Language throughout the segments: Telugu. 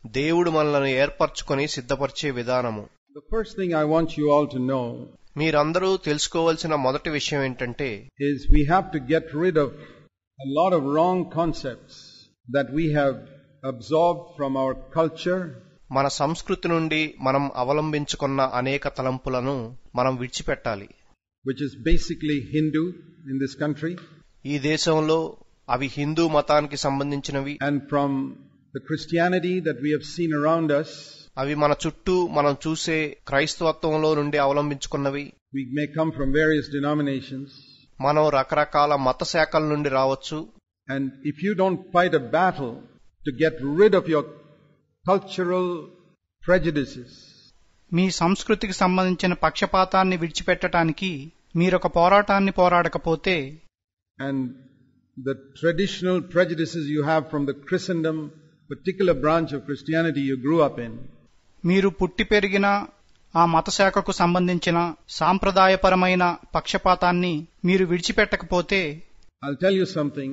దేవుడు మనల్ని ఏర్పరచుకొని సిద్ధపరిచే విధానము. The first thing I want you all to know మీరందరూ తెలుసుకోవాల్సిన మొదటి విషయం ఏంటంటే is we have to get rid of a lot of wrong concepts that we have absorbed from our culture. మన సంస్కృతి నుండి మనం అవలంబించుకున్న అనేక తలంపులను మనం విడిచిపెట్టాలి. Which is basically Hindu in this country. ఈ దేశంలో అవి హిందూ మతానికి సంబంధించినవి. And from the Christianity that we have seen around us. అవి మన చుట్టూ మనం చూసే క్రైస్తవత్వంలో నుండి అవలంబించుకున్నవి. We may come from various denominations. మనం రకరకాల మత శాఖల నుండి రావచ్చు. And if you don't fight a battle to get rid of your cultural prejudices, మీ సంస్కృతికి సంబంధించిన పక్షపాతాన్ని విడిచిపెట్టడానికి మీరొక పోరాటాన్ని పోరాడకపోతే, and the traditional prejudices you have from the Christendom, particular branch of Christianity you grew up in, మీరు పుట్టి పెరిగిన ఆ మతశాఖకు సంబంధించిన సాంప్రదాయపరమైన పక్షపాతాన్ని మీరు విడిచిపెట్టకపోతే, I'll tell you something.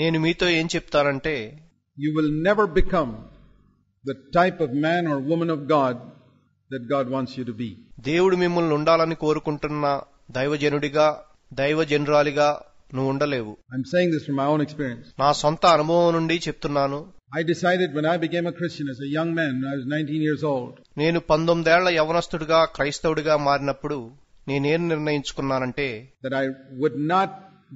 నేను మీతో ఏం చెప్తానంటే, you will never become the type of man or woman of God that God wants you to be. దేవుడు మిమ్మల్ని ఉండాలని కోరుకుంటున్న దైవజనుడిగా, దైవజనురాలిగా నువ్వు ఉండలేవు. I'm saying this from my own experience. నా సొంత అనుభవం నుండి చెప్తున్నాను. I decided when I became a Christian as a young man, I was 19 years old. నేను 19 ఏళ్ల యవనస్తుడిగా క్రైస్తవుడిగా మారినప్పుడు నేనేం నిర్ణయించుకున్నానంటే, that I would not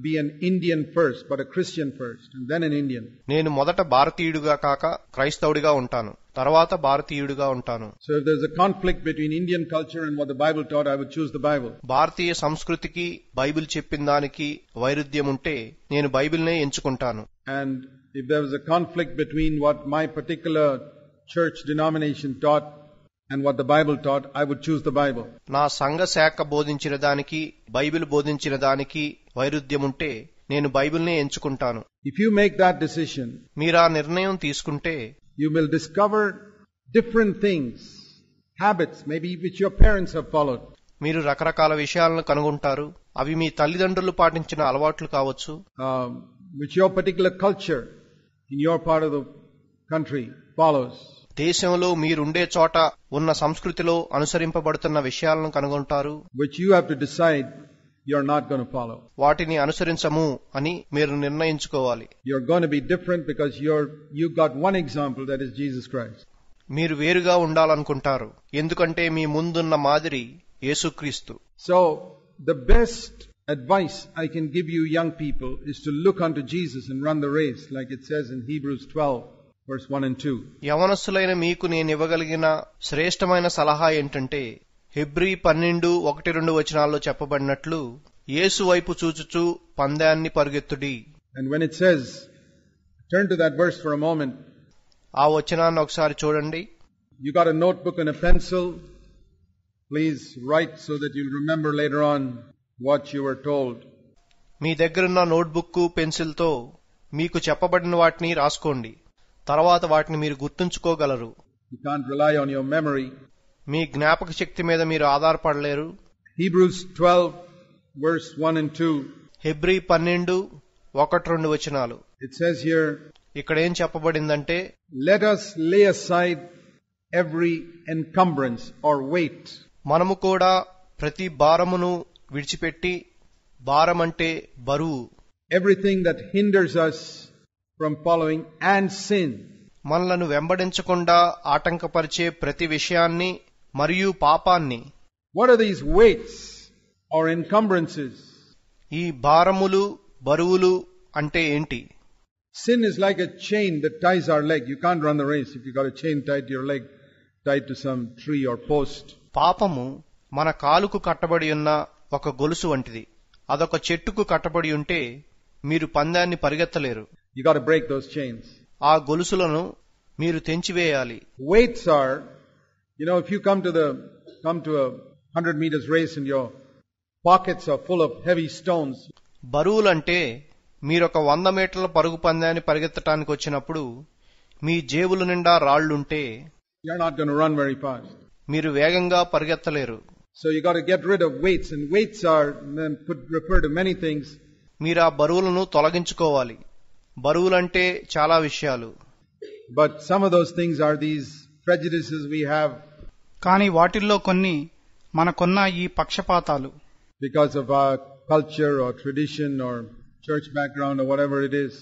be an Indian first, but a Christian first, and then an Indian. నేను మొదట భారతీయుడిగా కాక క్రైస్తవుడిగా ఉంటాను, తర్వాత భారతీయుడిగా ఉంటాను. So if there's a conflict between Indian culture and what the Bible taught, I would choose the Bible. భారతీయ సంస్కృతికి బైబిల్ చెప్పిన దానికి వైరుధ్యం ఉంటే నేను బైబిల్నే ఎంచుకుంటాను. And if there was a conflict between what my particular church denomination taught and what the Bible taught, I would choose the Bible. నా సంఘ శాఖ బోధించిన దానికి బైబిల్ బోధించిన దానికి వైరుధ్యం ఉంటే నేను బైబిల్నే ఎంచుకుంటాను. If you make that decision, మీరా నిర్ణయం తీసుకుంటే you will discover different things, habits maybe which your parents have followed. మీరు రకరకాల విషయాలను కనుగొంటారు. అవి మీ తల్లిదండ్రులు పాటించిన అలవాట్లు కావచ్చు, which your particular culture in your part of the country follows. దేశంలో మీరుండే చోట ఉన్న సంస్కృతిలో అనుసరింపబడుతున్న విషయాలను కనుగొంటారు, which you have to decide you're not going to follow. వాటిని అనుసరించము అని మీరు నిర్ణయించుకోవాలి. You're going to be different because you got one example, that is Jesus Christ. మీరు వేరుగా ఉండాలనుకుంటారు, ఎందుకంటే మీ ముందున్న మాదిరి యేసుక్రీస్తు. So the best advice I can give you young people is to look unto Jesus and run the race, like it says in Hebrews 12 verse 1 and 2. యవనస్తులైన మీకు నేను ఇవ్వగలిగిన శ్రేష్టమైన సలహా ఏంటంటే, హెబ్రీ 12:1-2 వచనాల్లో చెప్పబడినట్లు యేసు వైపు చూచుచూ పందాన్ని పరుగెత్తుడి. And when it says, turn to that verse for a moment. ఆ వచనాన్ని ఒకసారి చూడండి. You got a notebook and a pencil. Please write so that you'll remember later on what you were told. మీ దగ్గరున్న నోట్బుక్, పెన్సిల్తో మీకు చెప్పబడిన వాటిని రాసుకోండి. తర్వాత వాటిని మీరు గుర్తుంచుకోగలరు. You can't rely on your memory. మీ జ్ఞాపక శక్తి మీద మీరు ఆధారపడలేరు. Hebrews 12 verse 1 and 2. హెబ్రీ 12:1-2 వచనాలు. It says here, ఇక్కడ ఏం చెప్పబడిందంటే, let us lay aside every encumbrance or weight. మనము కూడా ప్రతి భారమును విడిచిపెట్టి, భారమంటే బరువు, everything that hinders us from following, and sin. మనలను వెంబడించకుండా ఆటంకపరిచే ప్రతి విషయాన్ని మరియు పాపాన్ని. What are these weights or encumbrances? ఈ భారములు, బరువులు అంటే ఏంటి? Sin is like a chain that ties our leg. You can't run the race if you got a chain tied to your leg, tied to some tree or post. పాపము మన కాలుకు కట్టబడి ఉన్న ఒక గొలుసు వంటిది. అదొక చెట్టుకు కట్టబడి ఉంటే మీరు పందాన్ని పరిగెత్తలేరు. You got to break those chains. ఆ గొలుసులను మీరు తెంచివేయాలి. Weights are, if you come to a 100 meters race and your pockets are full of heavy stones. బరువులంటే మీరొక 100 మీటర్ల పరుగు పందాన్ని పరిగెత్తడానికి వచ్చినప్పుడు మీ జేబుల నిండా రాళ్లుంటే you're not going to run very fast. మీరు వేగంగా పరిగెత్తలేరు. So you got to get rid of weights, and weights could refer to many things. మీరు ఆ బరువులను తొలగించుకోవాలి. బరువులంటే చాలా విషయాలు. but some of those things are these prejudices we have కానీ వాటిల్లో కొన్ని మనకున్న ఈ పక్షపాతాలు because of our culture or tradition or church background or whatever it is.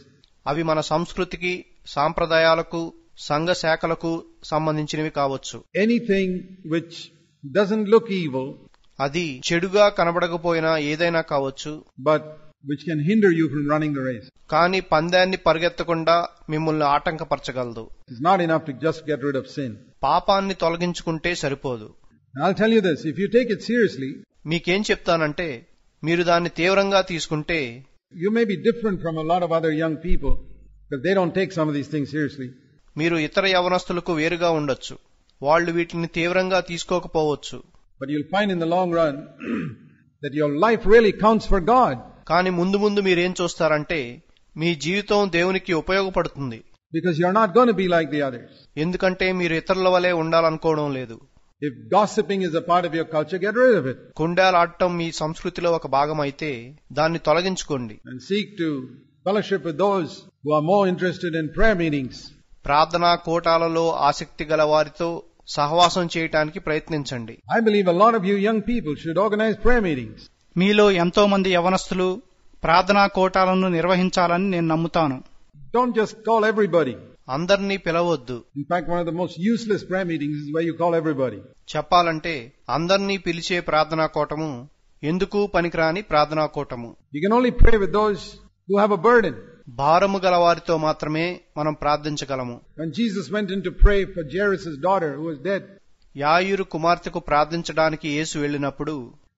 అవి మన సంస్కృతికి, సాంప్రదాయాలకు, సంఘ శాఖలకు సంబంధించినవి కావచ్చు. Anything which doesn't look evil, అది చెడుగా కనబడకపోయినా ఏదైనా కావచ్చు, but which can hinder you from running the race. కానీ పందాన్ని పరిగెత్తకుండా మిమ్మల్ని ఆటంకపరచగలదు. It's not enough to just get rid of sin. పాపాన్ని తొలగించుకుంటే సరిపోదు. And I'll tell you this, if you take it seriously, మీకేం చెప్తానంటే, మీరు దాన్ని తీవ్రంగా తీసుకుంటే you may be different from a lot of other young people because they don't take some of these things seriously. మీరు ఇతర యవనస్తులకు వేరుగా ఉండొచ్చు. వాళ్ళు వీటిని తీవ్రంగా తీసుకోకపోవచ్చు. But you'll find in the long run that your life really counts for God. కానీ ముందు ముందు మీరేం చూస్తారంటే, మీ జీవితం దేవునికి ఉపయోగపడుతుంది. Because you're not going to be like the others. ఎందుకంటే మీరు ఇతరుల వలె ఉండాలనుకోవడం లేదు. If gossiping is a part of your culture, get rid of it. కుండాలాడటం మీ సంస్కృతిలో ఒక భాగం అయితే దాన్ని తొలగించుకోండి. And seek to fellowship with those who are more interested in prayer meetings. ప్రార్థనా కోటాలలో ఆసక్తి గల వారితో సహవాసం చేయటానికి ప్రయత్నించండి. I believe a lot of you young people should organize prayer meetings. మీలో ఎంతో మంది యవనస్తులు ప్రార్థనా కోటాలను నిర్వహించాలని నేను నమ్ముతాను. Don't just call everybody. అందరినీ పిలవద్దు. In fact, one of the most useless prayer meetings is where you call everybody. చెప్పాలంటే అందరినీ పిలిచే ప్రార్థనా కోటము ఎందుకు పనికిరాని ప్రార్థనా కోటము. You can only pray with those who have a burden. భారము గల వారితో మాత్రమే మనం ప్రార్థించగలము. When Jesus went in to pray for Jairus' daughter who was dead, యాయిరు కుమార్తెకు ప్రార్థించడానికి యేసు వెళ్ళినప్పుడు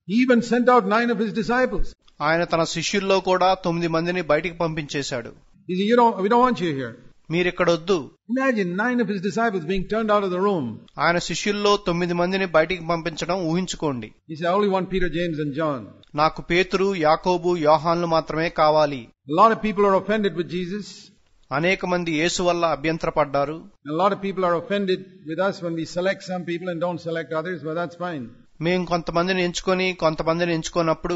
he even sent out 9 of his disciples. ఆయన తన శిష్యుల్లో కూడా 9 మందిని బయటికి పంపించేశాడు. He said, we don't want you here. మీరిక్కడొద్దు. Imagine 9 of his disciples being turned out of the room. ఆయన శిష్యుల్లో 9 మందిని బయటికి పంపించడం ఊహించుకోండి. He said, I only want Peter, James and John. నాకు పేతురు, యాకోబు, యోహాన్లు మాత్రమే కావాలి. A lot of people are offended with Jesus. అనేక మంది యేసు వల్ల అభ్యంతరపడ్డారు. A lot of people are offended with us when we select some people and don't select others, but that's fine. మేం కొంతమందిని ఎంచుకొని కొంతమందిని ఎంచుకోనప్పుడు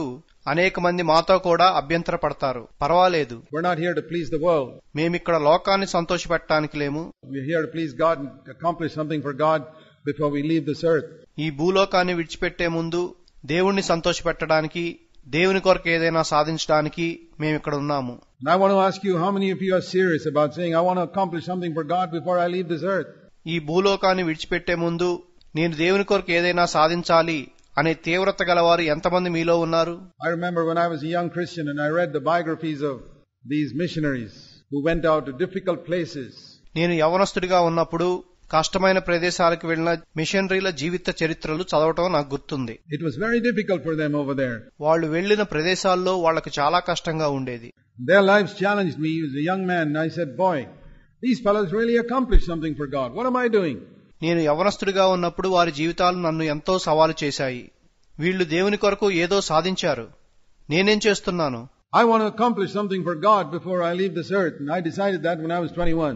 అనేక మంది మాతో కూడా అభ్యంతరపడతారు. పర్వాలేదు. We're not here to please the world. మేమిక్కడ లోకాన్ని సంతోషపెట్టడానికి లేము. We're here to please God and accomplish something for God before we leave this earth. ఈ భూలోకాన్ని విడిచిపెట్టే ముందు దేవుణ్ణి సంతోషపెట్టడానికి, దేవుని కొరకు ఏదైనా సాధించడానికి మేమిక్కడ ఉన్నాము. And I want to ask you, how many of you are serious about saying, I want to accomplish something for God before I leave this earth? ఈ భూలోకాన్ని విడిచిపెట్టే ముందు నేను దేవుని కొరకు ఏదైనా సాధించాలి అనే తీవ్రత గలవారు ఎంతమంది మీలో ఉన్నారు? I remember when I was a young Christian and I read the biographies of these missionaries who went out to difficult places. నేను యవనస్తుడిగా ఉన్నప్పుడు కష్టమైన ప్రదేశాలకు వెళ్లిన మిషనరీల జీవిత చరిత్రలు చదవటం నాకు గుర్తుంది. It was very difficult for them over there. వాళ్ళు వెళ్లిన ప్రదేశాల్లో వాళ్లకు చాలా కష్టంగా ఉండేది. Their lives challenged me as a young man, and I said, boy, these fellows really accomplished something for God. What am I doing? నేను యవనస్తుడిగా ఉన్నప్పుడు వారి జీవితాలు నన్ను ఎంతో సవాలు చేశాయి. వీళ్లు దేవుని కొరకు ఏదో సాధించారు. నేనేం చేస్తున్నాను? I want to accomplish something for God before I leave this earth, and I decided that when I was 21.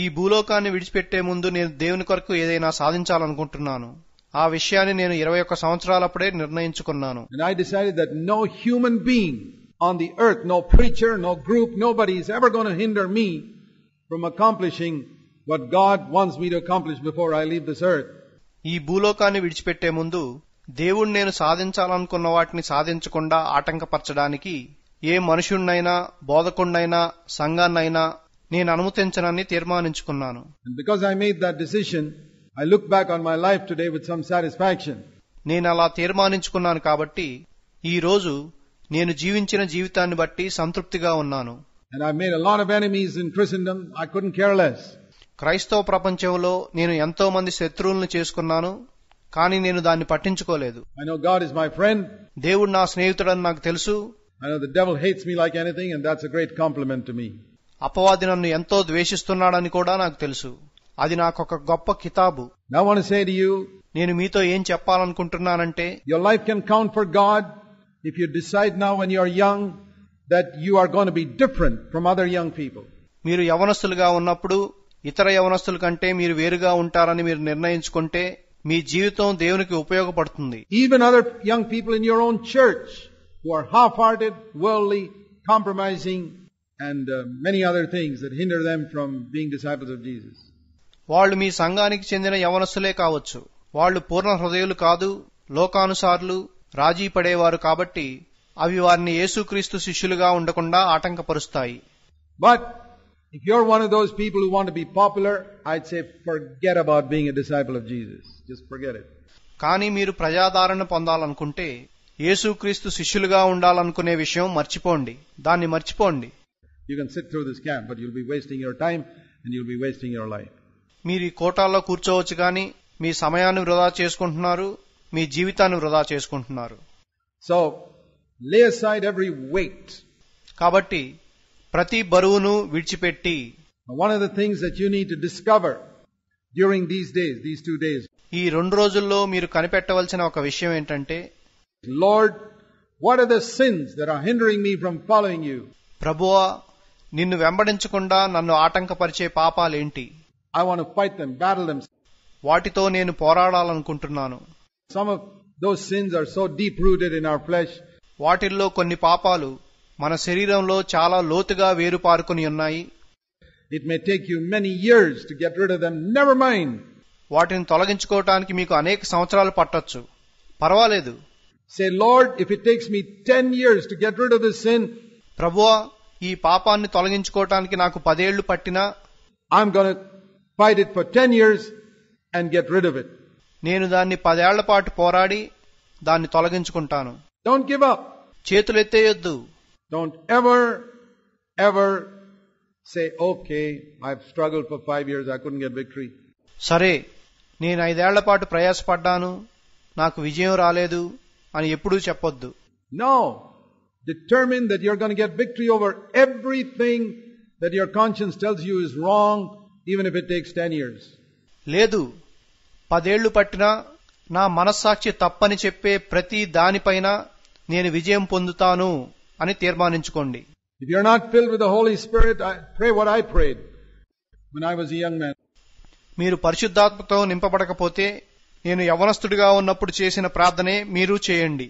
ఈ భూలోకాన్ని విడిచిపెట్టే ముందు నేను దేవుని కొరకు ఏదైనా సాధించాలనుకుంటున్నాను. ఆ విషయాన్ని నేను 21 సంవత్సరాలప్పుడే నిర్ణయించుకున్నాను. And I decided that no human being on the earth, no preacher, no group, nobody is ever going to hinder me from accomplishing what God wants me to accomplish before I leave this earth. ఈ భూలోకాన్ని విడిచిపెట్టే ముందు దేవుడు నేను సాధించాలనుకున్న వాటిని సాధించకుండా ఆటంకపరచడానికి ఏ మనుషుణ్ణైనా, బోధకుణ్ణైనా, సంఘాన్నైనా నేను అనుమతించనని తీర్మానించుకున్నాను. And because I made that decision, I look back on my life today with some satisfaction. నేను అలా తీర్మానించుకున్నాను కాబట్టి ఈ రోజు నేను జీవించిన జీవితాన్ని బట్టి సంతృప్తిగా ఉన్నాను. And I made a lot of enemies in Christendom. I couldn't care less. క్రైస్తవ ప్రపంచంలో నేను ఎంతో మంది శత్రువులను చేసుకున్నాను, కానీ నేను దాన్ని పట్టించుకోలేదు. I know God is my friend. దేవుడు నా స్నేహితుడని నాకు తెలుసు. I know the devil hates me like anything, and that's a great compliment to me. అపవాది నన్ను ఎంతో ద్వేషిస్తున్నాడని కూడా నాకు తెలుసు. అది నాకొక గొప్ప కితాబు. Now I want to say to you, నేను మీతో ఏం చెప్పాలనుకుంటున్నానంటే, your life can count for God if you decide now when you're young that you are going to be different from other young people. మీరు యవనస్తులుగా ఉన్నప్పుడు ఇతర యవనస్తుల కంటే మీరు వేరుగా ఉంటారని మీరు నిర్ణయించుకుంటే మీ జీవితం దేవునికి ఉపయోగపడుతుంది. Even other young people in your own church who are half-hearted, worldly, compromising, and many other things that hinder them from being disciples of Jesus. వాళ్ళు మీ సంఘానికి చెందిన యవనస్తులే కావచ్చు. వాళ్ళు పూర్ణ హృదయులు కాదు, లోకానుసారులు, రాజీ పడేవారు కాబట్టి అవి వారిని యేసుక్రీస్తు శిష్యులుగా ఉండకుండా ఆటంకపరుస్తాయి. But if you're one of those people who want to be popular, I'd say forget about being a disciple of Jesus. Just forget it. కానీ మీరు ప్రజాదరణ పొందాలనుకుంటే, యేసుక్రీస్తు శిష్యులుగా ఉండాలనుకునే విషయం మర్చిపోండి. దాన్ని మర్చిపోండి. You can sit through this camp, but you'll be wasting your time and you'll be wasting your life. మీరు ఈ కోటాల్లో కూర్చోవచ్చు, కానీ మీ సమయాన్ని వృధా చేసుకుంటున్నారు, మీ జీవితాన్ని వృధా చేసుకుంటున్నారు. So, lay aside every weight. కాబట్టి ప్రతి బరువును విడిచిపెట్టి, One of the things that you need to discover during these days, these 2 days, ఈ 2 రోజుల్లో మీరు కనిపెట్టవలసిన ఒక విషయం ఏంటంటే, Lord, what are the sins that are hindering me from following you? ప్రభువా, నిన్ను వెంబడించకుండా నన్ను ఆటంకపరిచే పాపాలేంటి? I want to fight them, battle them. వాటితో నేను పోరాడాలనుకుంటున్నాను. Some of those sins are so deep-rooted in our flesh. వాటిల్లో కొన్ని పాపాలు మన శరీరంలో చాలా లోతుగా వేరుపారుకుని ఉన్నాయి. It may take you many years to get rid of them. Never mind. వాటిని తొలగించుకోవటానికి మీకు అనేక సంవత్సరాలు పట్టొచ్చు. పర్వాలేదు. Say, Lord, if it takes me 10 years to get rid of this sin, ప్రభువా, ఈ పాపాన్ని తొలగించుకోవటానికి నాకు 10 ఏళ్లు పట్టినా I'm going to fight it for 10 years and get rid of it. నేను దాన్ని 10 ఏళ్ల పాటు పోరాడి దాన్ని తొలగించుకుంటాను. Don't give up. చేతులెత్తేయొద్దు. Don't ever say, okay, I've struggled for 5 years, I couldn't get victory. సరే, నేను 5 ఏళ్ల పాటు ప్రయాసపడ్డాను, నాకు విజయం రాలేదు అని ఎప్పుడూ చెప్పొద్దు. No. Determine that you're going to get victory over everything that your conscience tells you is wrong, even if it takes 10 years. లేదు, 10 ఏళ్లు పట్టినా నా మనస్సాక్షి తప్పని చెప్పే ప్రతి దానిపైన నేను విజయం పొందుతాను అని తీర్మానించుకోండి. If you're not filled with the Holy Spirit, pray what I prayed when I was a young man. మీరు పరిశుద్ధాత్మతో నింపబడకపోతే నేను యవనస్తుడిగా ఉన్నప్పుడు చేసిన ప్రార్థనే మీరు చేయండి.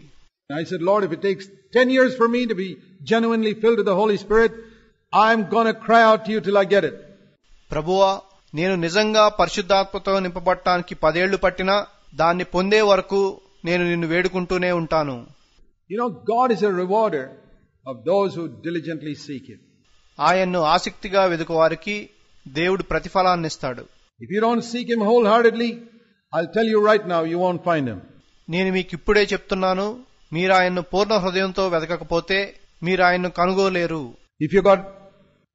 I said, Lord, if it takes 10 years for me to be genuinely filled with the Holy Spirit, I'm going to cry out to you till I get it. ప్రభువా, నేను నిజంగా పరిశుద్ధాత్మతో నింపబడటానికి 10 ఏళ్లు పట్టినా దాన్ని పొందే వరకు నేను నిన్ను వేడుకుంటూనే ఉంటాను. You know, God is a rewarder of those who diligently seek Him. ఆయన్ను ఆసక్తిగా వెదుకువారికి దేవుడు ప్రతిఫలాన్నిస్తాడు. If you don't seek Him wholeheartedly, I'll tell you right now, you won't find Him. నేను మీకు ఇప్పుడే చెప్తున్నాను, మీరు ఆయన్ను పూర్ణ హృదయంతో వెతకకపోతే మీరు ఆయన్ను కనుగోలేరు. If you got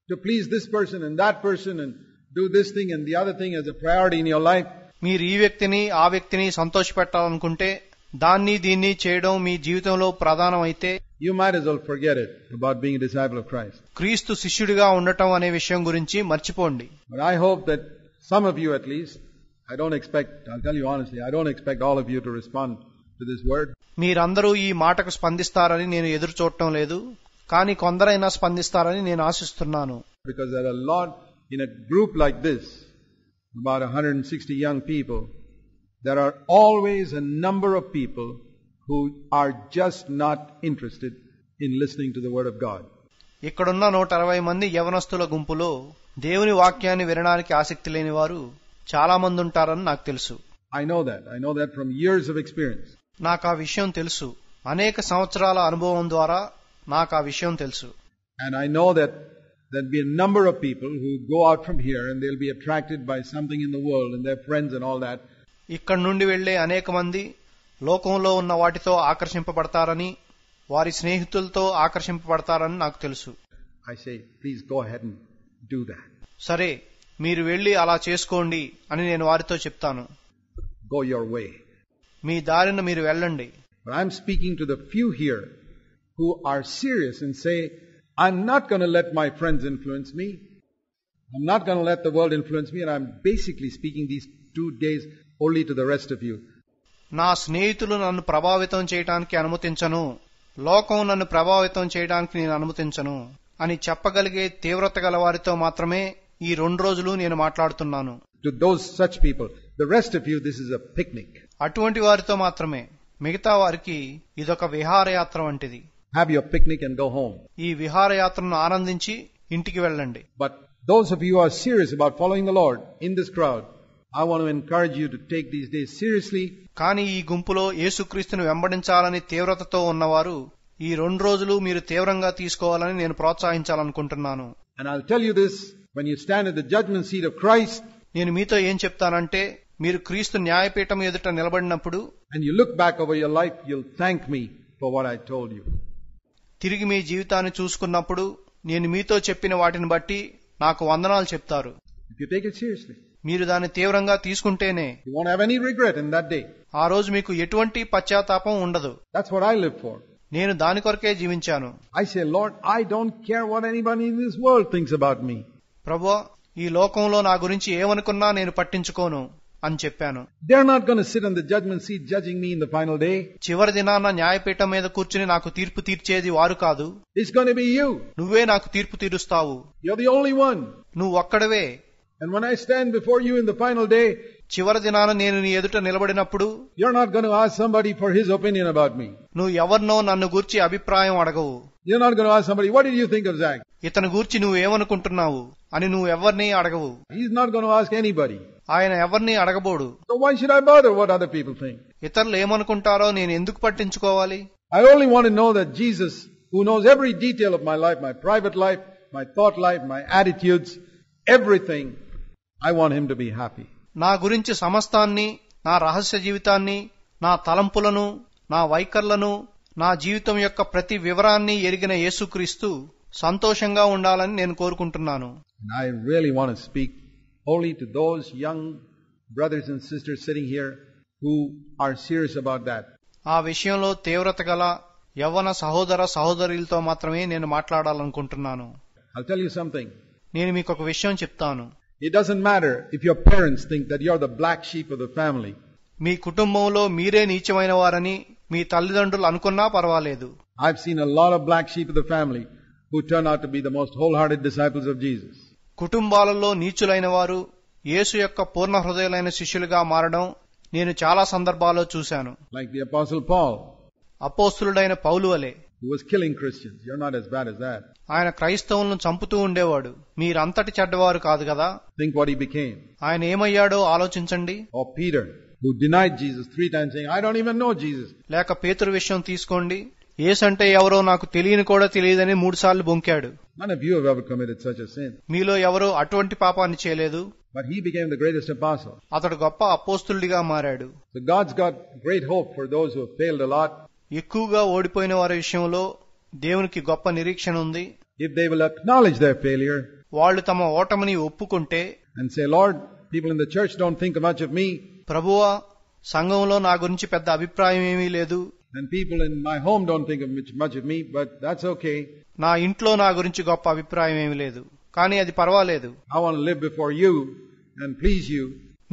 to please this person and that person and do this thing and the other thing as a priority in your life, మీరు ఈ వ్యక్తిని ఆ వ్యక్తిని సంతోషపెట్టాలనుకుంటే దాన్ని దీన్ని చేయడం మీ జీవితంలో ప్రధానమైతే you might as well forget it about being a disciple of Christ. క్రీస్తు శిష్యుడిగా ఉండటం అనే విషయం గురించి మర్చిపోండి. But I hope that some of you at least, I'll tell you honestly, I don't expect all of you to respond to this word. మీరందరూ ఈ మాటకు స్పందిస్తారని నేను ఎదురు చూడటం లేదు, కానీ కొందరైనా స్పందిస్తారని నేను ఆశిస్తున్నాను. Because there are a lot in a group like this, about 160 young people, there are always a number of people who are just not interested in listening to the word of God. ఇక్కడున్న 160 మంది యవనస్తుల గుంపులో దేవుని వాక్యాన్ని వినడానికి ఆసక్తి లేని వారు చాలా మంది ఉంటారని నాకు తెలుసు. I know that from years of experience. నాకు ఆ విషయం తెలుసు. అనేక సంవత్సరాల అనుభవం ద్వారా నాకు ఆ విషయం తెలుసు. And I know that there'll be a number of people who go out from here and they'll be attracted by something in the world and their friends and all that. ఇక్కడ నుండి వెళ్లే అనేక మంది లోకంలో ఉన్న వాటితో ఆకర్షింపబడతారని, వారి స్నేహితులతో ఆకర్షింపబడతారని నాకు తెలుసు. I say, please go ahead and do that. సరే, మీరు వెళ్లి అలా చేసుకోండి అని నేను వారితో చెప్తాను. Go your way. మీ దారిన మీరు వెళ్ళండి. But I'm speaking to the few here who are serious and say, I'm not going to let my friends influence me. I'm not going to let the world influence me. And I'm basically speaking these 2 days only to the rest of you. నా స్నేహితులు నన్ను ప్రభావితం చేయడానికి అనుమతించను, లోకం నన్ను ప్రభావితం చేయడానికి నేను అనుమతించను అని చెప్పగలిగే తీవ్రత గల వారితో మాత్రమే ఈ 2 రోజులు నేను మాట్లాడుతున్నాను. To those such people, the rest of you, this is a picnic. అటువంటి వారితో మాత్రమే. మిగతా వారికి ఇదొక విహారయాత్ర వంటిది. Have your picnic and go home. ఈ విహారయాత్రను ఆనందించి ఇంటికి వెళ్ళండి. But those of you who are serious about following the Lord in this crowd, I want to encourage you to take these days seriously. కానీ ఈ గుంపులో యేసుక్రీస్తును వెంబడించాలని తీవ్రతతో ఉన్నవారు ఈ 2 రోజులు మీరు తీవ్రంగా తీసుకోవాలని నేను ప్రోత్సహించాలనుకుంటున్నాను. And I'll tell you this, when you stand at the judgment seat of Christ, నేను మీతో ఏం చెప్తానంటే, మీరు క్రీస్తు న్యాయపీఠం ఎదుట నిలబడినప్పుడు and you look back over your life, you'll thank me for what I told you. తిరిగి మీ జీవితాన్ని చూసుకున్నప్పుడు నేను మీతో చెప్పిన వాటిని బట్టి నాకు వందనాలు చెప్తారు. If you take it seriously, మీరు దాన్ని తీవ్రంగా తీసుకుంటేనే you won't have any regret in that day. ఆ రోజు మీకు ఎటువంటి పశ్చాత్తాపం ఉండదు. That's what I live for. నేను దాని కొరకే జీవించాను. I say, Lord, I don't care what anybody in this world thinks about me. ప్రభువా, ఈ లోకంలో నా గురించి ఏమనుకున్నా నేను పట్టించుకోను అని చెప్పాను. They're not going to sit on the judgment seat judging me in the final day. చివరి దినాన న్యాయపీఠం మీద కూర్చుని నాకు తీర్పు తీర్చేది వారు కాదు. It's going to be you. నువ్వే నాకు తీర్పు తీరుస్తావు. You're the only one. నువ్వు ఒక్కడవే. And when I stand before you in the final day, చివరి దినాన నేను నీ ఎదుట నిలబడినప్పుడు you're not going to ask somebody for his opinion about me. నువ్వు ఎవరినో నన్ను గూర్చి అభిప్రాయం అడగవు. You're not going to ask somebody, what did you think of Zach? ఇతను గూర్చి నువ్వు ఏమనుకుంటున్నావు అని నువ్వు ఎవరిని అడగవు. He's not going to ask anybody. ఆయన ఎవరిని అడగబోడు. So why should I bother what other people think? ఇతరులు ఏమనుకుంటారో నేను ఎందుకు పట్టించుకోవాలి? I only want to know that Jesus, who knows every detail of my life, my private life, my thought life, my attitudes, everything, I want him to be happy. నా గురించి సమస్తాన్ని, నా రహస్య జీవితాన్ని, నా తలంపులను, నా వైఖరులను, నా జీవితం యొక్క ప్రతి వివరాన్ని ఎరిగిన యేసుక్రీస్తు సంతోషంగా ఉండాలని నేను కోరుకుంటున్నాను. And I really want to speak only to those young brothers and sisters sitting here who are serious about that. ఆ విషయంలో తీవ్రత గల యవ్వన సహోదర సహోదరులతో మాత్రమే నేను మాట్లాడాలనుకుంటున్నాను. I'll tell you something. నేను మీకు ఒక విషయం చెప్తాను. It doesn't matter if your parents think that you're the black sheep of the family. మీ కుటుంబంలో మీరే నీచమైన వారని మీ తల్లిదండ్రులు అనుకున్నా పర్వాలేదు. I've seen a lot of black sheep of the family who turn out to be the most wholehearted disciples of Jesus. కుటుంబాలలో నీచులైన వారు యేసు యొక్క పూర్ణ హృదయులైన శిష్యులుగా మారడం నేను చాలా సందర్భాల్లో చూశాను. Like the Apostle Paul, అపోస్తులుడైన పౌలు వలె, who was killing Christians. You're not as bad as that. ఆయన క్రైస్తవులను చంపుతూ ఉండేవాడు. మీరంతటి చెడ్డవారు కాదు కదా. Think what he became. ఆయన ఏమయ్యాడో ఆలోచించండి. Or Peter, who denied Jesus 3 times, saying, I don't even know Jesus. లేక పేతురు విషయం తీసుకోండి. యేసంటే ఎవరో నాకు తెలియని కూడా తెలియదని 3 సార్లు బొంకాడు. None of you have ever committed such a sin. మీలో ఎవరో అటువంటి పాపాన్ని చేయలేదు. But he became the greatest apostle. అతడు గొప్ప అపోస్తులుడిగా మారాడు. So God's got great hope for those who have failed a lot. ఎక్కువగా ఓడిపోయిన వారి విషయంలో దేవునికి గొప్ప నిరీక్షణ ఉంది. If they will acknowledge their failure వాళ్ళు తమ ఓటమిని ఒప్పుకుంటే and say, Lord, people in the church don't think much of me, ప్రభువా, సంఘంలో నా గురించి పెద్ద అభిప్రాయం ఏమీ లేదు, and people in my home don't think much of me, but that's okay. నా ఇంట్లో నా గురించి గొప్ప అభిప్రాయం ఏమీ లేదు, కానీ అది పర్వాలేదు. I want to live before you and please you.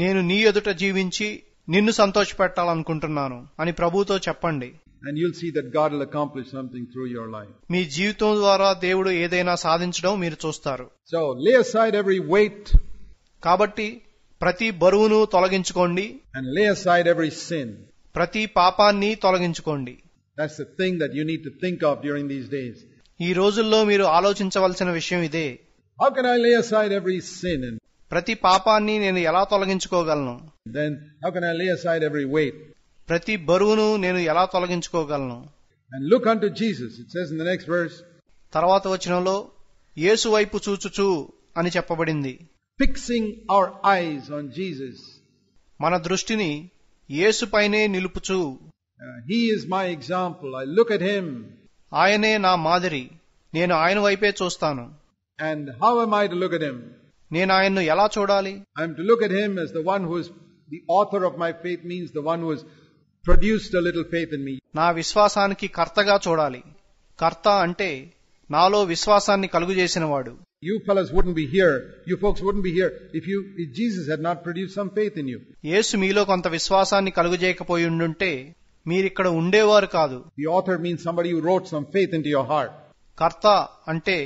నేను నీ ఎదుట జీవించి నిన్ను సంతోషపెట్టాలనుకుంటున్నాను అని ప్రభువుతో చెప్పండి. And you'll see that God will accomplish something through your life. మీ జీవితం ద్వారా దేవుడు ఏదైనా సాధించడం మీరు చూస్తారు. So lay aside every weight కాబట్టి ప్రతి బరువును తొలగించుకోండి. and lay aside every sin. ప్రతి పాపాన్ని తొలగించుకోండి. That's the thing that you need to think of during these days. ఈ రోజుల్లో మీరు ఆలోచించవలసిన విషయం ఇదే. How can I lay aside every sin? And ప్రతి పాపాన్ని నేను ఎలా తొలగించుకోగలను? then how can I lay aside every weight? ప్రతి బరువును నేను ఎలా తొలగించుకోగలను? And look unto Jesus. It says in the next verse, తర్వాత వచనంలో యేసు వైపు చూచుచు అని చెప్పబడింది. fixing our eyes on Jesus. మన దృష్టిని యేసుపైనే నిలుపుచు. He is my example. I look at him. ఆయనే నా మాదిరి, నేను ఆయన వైపే చూస్తాను. And how am I to look at him? నేను ఆయన్ను ఎలా చూడాలి? I am to look at him as the one who is the author of my faith, means the one who has produced a little faith in me. నా విశ్వాసానికి కర్తగా చూడాలి. కర్త అంటే నాలో విశ్వాసాన్ని కలుగజేసినవాడు. You fellas wouldn't be here, you folks wouldn't be here if Jesus had not produced some faith in you. యేసు మీలో కొంత విశ్వాసాన్ని కలుగజేయకపోయి ఉండుంటే మీరిక్కడ ఉండేవారు కాదు. The author means somebody who wrote some faith into your heart. కర్త అంటే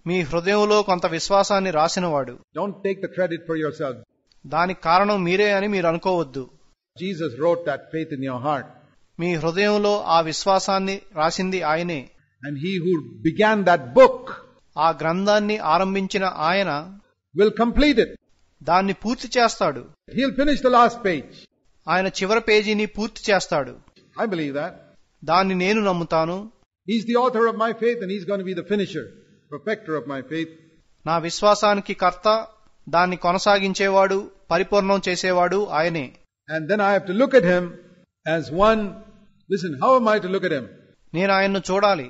మీ హృదయంలో కొంత విశ్వాసాన్ని రాసినవాడు. Don't take the credit for yourself. దానికి కారణం మీరే అని మీరు అనుకోవద్దు. Jesus wrote that faith in your heart. మీ హృదయంలో ఆ విశ్వాసాన్ని రాసింది ఆయనే. And he who began that book, ఆ గ్రంథాన్ని ఆరంభించిన ఆయన will complete it. దాన్ని పూర్తి చేస్తాడు. He'll finish the last page. ఆయన చివరి పేజీని పూర్తి చేస్తాడు. I believe that. దాన్ని నేను నమ్ముతాను. He's the author of my faith and he's going to be the finisher, perfecter of my faith. నా విశ్వాసానికి కర్త, దాన్ని కొనసాగించేవాడు, పరిపూర్ణం చేసేవాడు ఆయనే. And then I have to look at him as one. Listen, how am I to look at him? నేను ఆయన్ను చూడాలి.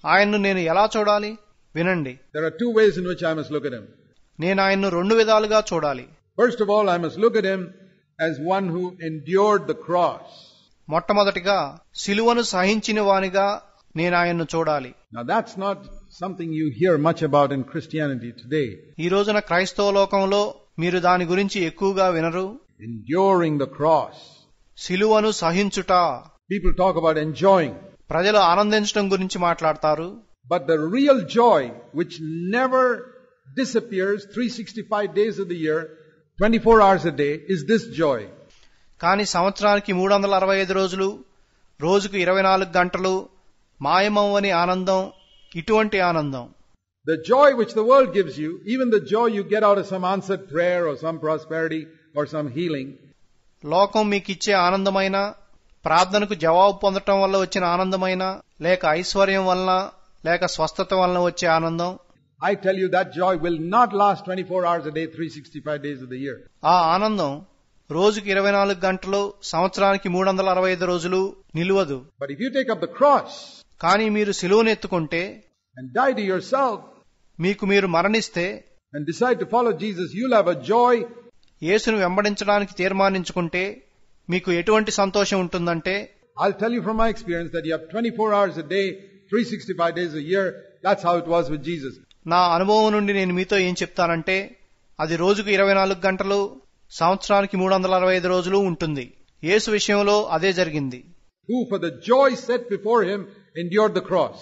ఆయన్ను నేను ఎలా చూడాలి? వినండి. There are two ways in which I must look at him. నేను ఆయన్ను రెండు విధాలుగా చూడాలి. First of all, I must look at him as one who endured the cross. మొట్టమొదటిగా సిలువను సహించిన వానిగా నేను ఆయన్ను చూడాలి. Now that's not something you hear much about in Christianity today. ఈ రోజున క్రైస్తవ లోకంలో మీరు దాని గురించి ఎక్కువగా వినరు. Enduring the cross. సిలువను సహించుట. People talk about enjoying. ప్రజలు ఆనందించడం గురించి మాట్లాడతారు. But the real joy, which never disappears 365 days of the year, 24 hours a day, is this joy. కానీ సంవత్సరానికి 365 రోజులు, రోజుకు 24 గంటలు మాయమవ్వని ఆనందం ఇటువంటి ఆనందం. The joy which the world gives you, even the joy you get out of some answered prayer or some prosperity or some healing, లోకం మీకిచ్చే ఆనందమైన, ప్రార్థనకు జవాబు పొందటం వల్ల వచ్చిన ఆనందమైన, లేక ఐశ్వర్యం వలన, లేక స్వస్థత వలన వచ్చే ఆనందం, I tell you that joy will not last 24 hours a day, 365 days of the year. ఆ ఆనందం రోజుకి 24 గంటలు, సంవత్సరానికి 365 రోజులు నిలువదు. But if you take up the cross కానీ మీరు సిలువను ఎత్తుకుంటే, and die to yourself, మీకు మీరు మరణిస్తే, and decide to follow Jesus, you'll have a joy. యేసును వెంబడించడానికి తీర్మానించుకుంటే మీకు ఎటువంటి సంతోషం ఉంటుందంటే, I'll tell you from my experience that you have 24 hours a day, 365 days a year. That's how it was with Jesus. నా అనుభవం నుండి నేను మీతో ఏం చెప్తానంటే, అది రోజుకు 24 గంటలు, సంవత్సరానికి 365 రోజులు ఉంటుంది. యేసు విషయంలో అదే జరిగింది. Who for the joy set before him endured the cross.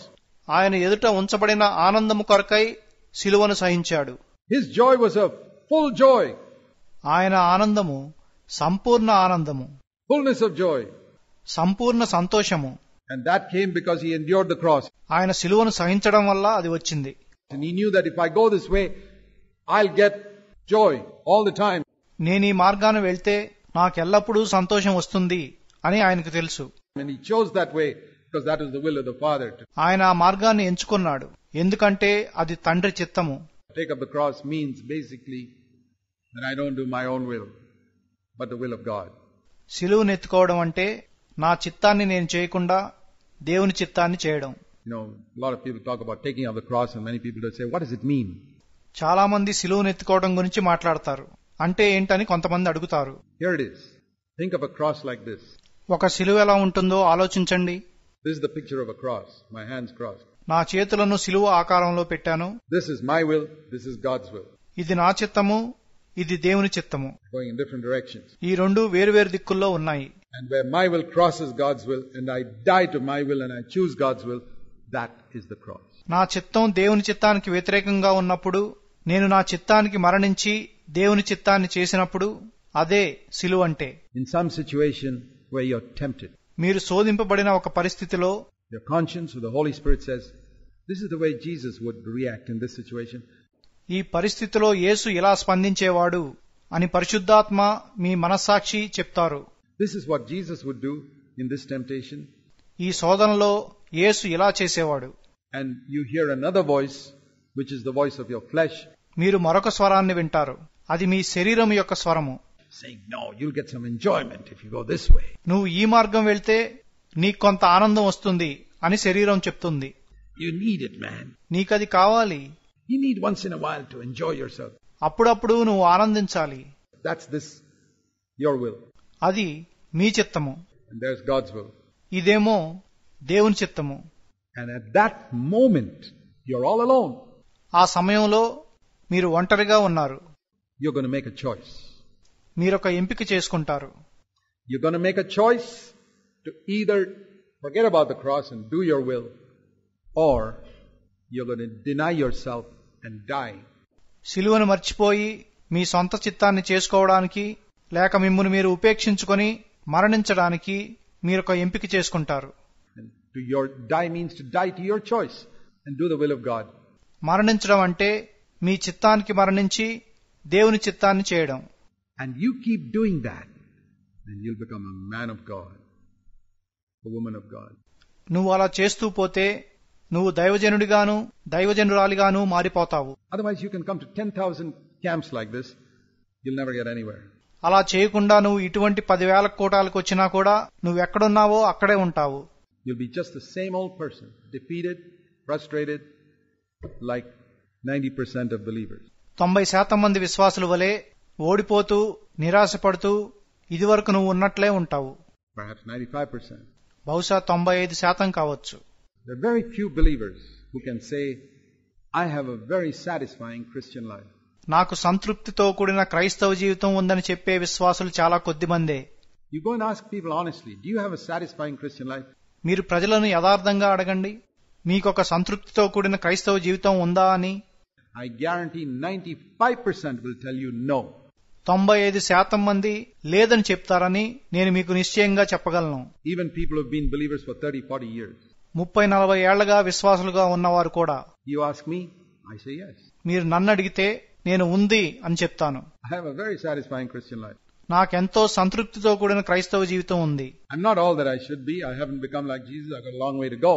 ఆయన ఎదుట ఉంచబడిన ఆనందము కొరకై సిలువను సహించాడు. His joy was a full joy. ఆయన ఆనందము సంపూర్ణ ఆనందము, Fullness of joy. సంపూర్ణ సంతోషము. And that came because he endured the cross. ఆయన సిలువను సహించడం వల్ల అది వచ్చింది. And he knew that if I go this way, I'll get joy all the time. నేను ఈ మార్గాన వెళ్తే నాకెల్లప్పుడూ సంతోషం వస్తుంది అని ఆయనకు తెలుసు. And he chose that way because that was the will of the Father. To ఆయన ఆ మార్గాన్ని ఎంచుకున్నాడు, ఎందుకంటే అది తండ్రి చిత్తము. take up the cross means basically that I don't do my own will, but the will of God. సిలువను ఎత్తుకోవడం అంటే నా చిత్తాన్ని నేను చేయకుండా దేవుని చిత్తాన్ని చేయడం. You know, a lot of people talk about taking up the cross and many people don't say, what does it mean? చాలా మంది సిలువను ఎత్తుకోవడం గురించి మాట్లాడతారు. అంటే ఏంటని కొంతమంది అడుగుతారు. Here it is. Think of a cross like this. ఒక సిలువ ఎలా ఉంటుందో ఆలోచించండి. This is the picture of a cross. My hands crossed. నా చేతులను సిలువ ఆకారంలో పెట్టాను. This is my will. This is God's will. ఇది నా చిత్తము, ఇది దేవుని చిత్తము. Going in different directions. ఈ రెండు వేరువేరు దిక్కుల్లో ఉన్నాయి. And where my will crosses God's will and I die to my will and I choose God's will, that is the cross. నా చిత్తం దేవుని చిత్తానికి వ్యతిరేకంగా ఉన్నప్పుడు, నేను నా చిత్తానికి మరణించి దేవుని చిత్తాన్ని చేసినప్పుడు అదే సిలువ అంటే. In some situation where you're tempted, మీరు శోధింపబడిన ఒక పరిస్థితిలో your conscience or the Holy Spirit says, this is the way Jesus would react in this situation. ఈ పరిస్థితిలో యేసు ఇలా స్పందించేవాడు అని పరిశుద్ధాత్మ మీ మనస్సాక్షి చెప్తారు. This is what Jesus would do in this temptation. ఈ శోధనలో యేసు ఇలా చేసేవాడు. And you hear another voice, which is the voice of your flesh, మీరు మరొక స్వరాన్ని వింటారు, అది మీ శరీరం యొక్క స్వరము. saying, no, you'll get some enjoyment if you go this way. నువ్వు ఈ మార్గం వెళ్తే నీకు కొంత ఆనందం వస్తుంది అని శరీరం చెప్తుంది. You need it, man. నీకది కావాలి. You need once in a while to enjoy yourself. అప్పుడప్పుడు నువ్వు ఆనందించాలి. That's this, your will. అది మీ చిత్తము. And there's God's will. ఇదేమో దేవుని చిత్తము. And at that moment, you're all alone. ఆ సమయంలో మీరు ఒంటరిగా ఉన్నారు. You're going to make a choice. మీరొక ఎంపిక చేసుకుంటారు. You're going to make a choice to either forget about the cross and do your will, or you're going to deny yourself and die. సిలువను మర్చిపోయి మీ సొంత చిత్తాన్ని చేసుకోవడానికి, లేక మిమ్మును మీరు ఉపేక్షించుకొని మరణించడానికి మీరొక ఎంపిక చేసుకుంటారు. And to your die means to die to your choice and do the will of God. మరణించడం అంటే మీ చిత్తానికి మరణించి దేవుని చిత్తాన్ని చేయడం. And you keep doing that, then you'll become a man of God, a woman of God. నువ్వు అలా చేస్తూ పోతే నువ్వు దైవజనుడిగాను దైవజనురాలిగాను మారిపోతావు. Otherwise you can come to 10,000 camps like this, you'll never get anywhere. అలా చేయకుండా నువ్వు ఇటువంటి 10,000 కూటాలకు వచ్చినా కూడా నువ్వెక్కడున్నావో అక్కడే ఉంటావు. You'll be just the same old person, defeated, frustrated, like 90% of believers. 90% మంది విశ్వాసుల వలె ఓడిపోతూ నిరాశపడుతూ ఇదివరకు నువ్వు ఉన్నట్లే ఉంటావు. Perhaps 95%. బహుశా 95% కావచ్చు. There are very few believers who can say, I have a very satisfying Christian life. నాకు సంతృప్తితో కూడిన క్రైస్తవ జీవితం ఉందని చెప్పే విశ్వాసులు చాలా కొద్ది మందే. You go and ask people honestly, do you have a satisfying Christian life? మీరు ప్రజలను యథార్థంగా అడగండి, మీకొక సంతృప్తితో కూడిన క్రైస్తవ జీవితం ఉందా అని. I guarantee 95% will tell you no. 95% మంది లేదని చెప్తారని నేను మీకు నిశ్చయంగా చెప్పగలను. Even people who have been believers for 30-40 years. 30-40 ఏళ్లుగా విశ్వాసులుగా ఉన్నవారు కూడా. You ask me, I say yes. మీరు నన్ను అడిగితే నేను ఉంది అని చెప్తాను. I have a very satisfying Christian life. నాకెంతో సంతృప్తితో కూడిన క్రైస్తవ జీవితం ఉంది. I'm not all that I should be. I haven't become like Jesus. I've got a long way to go.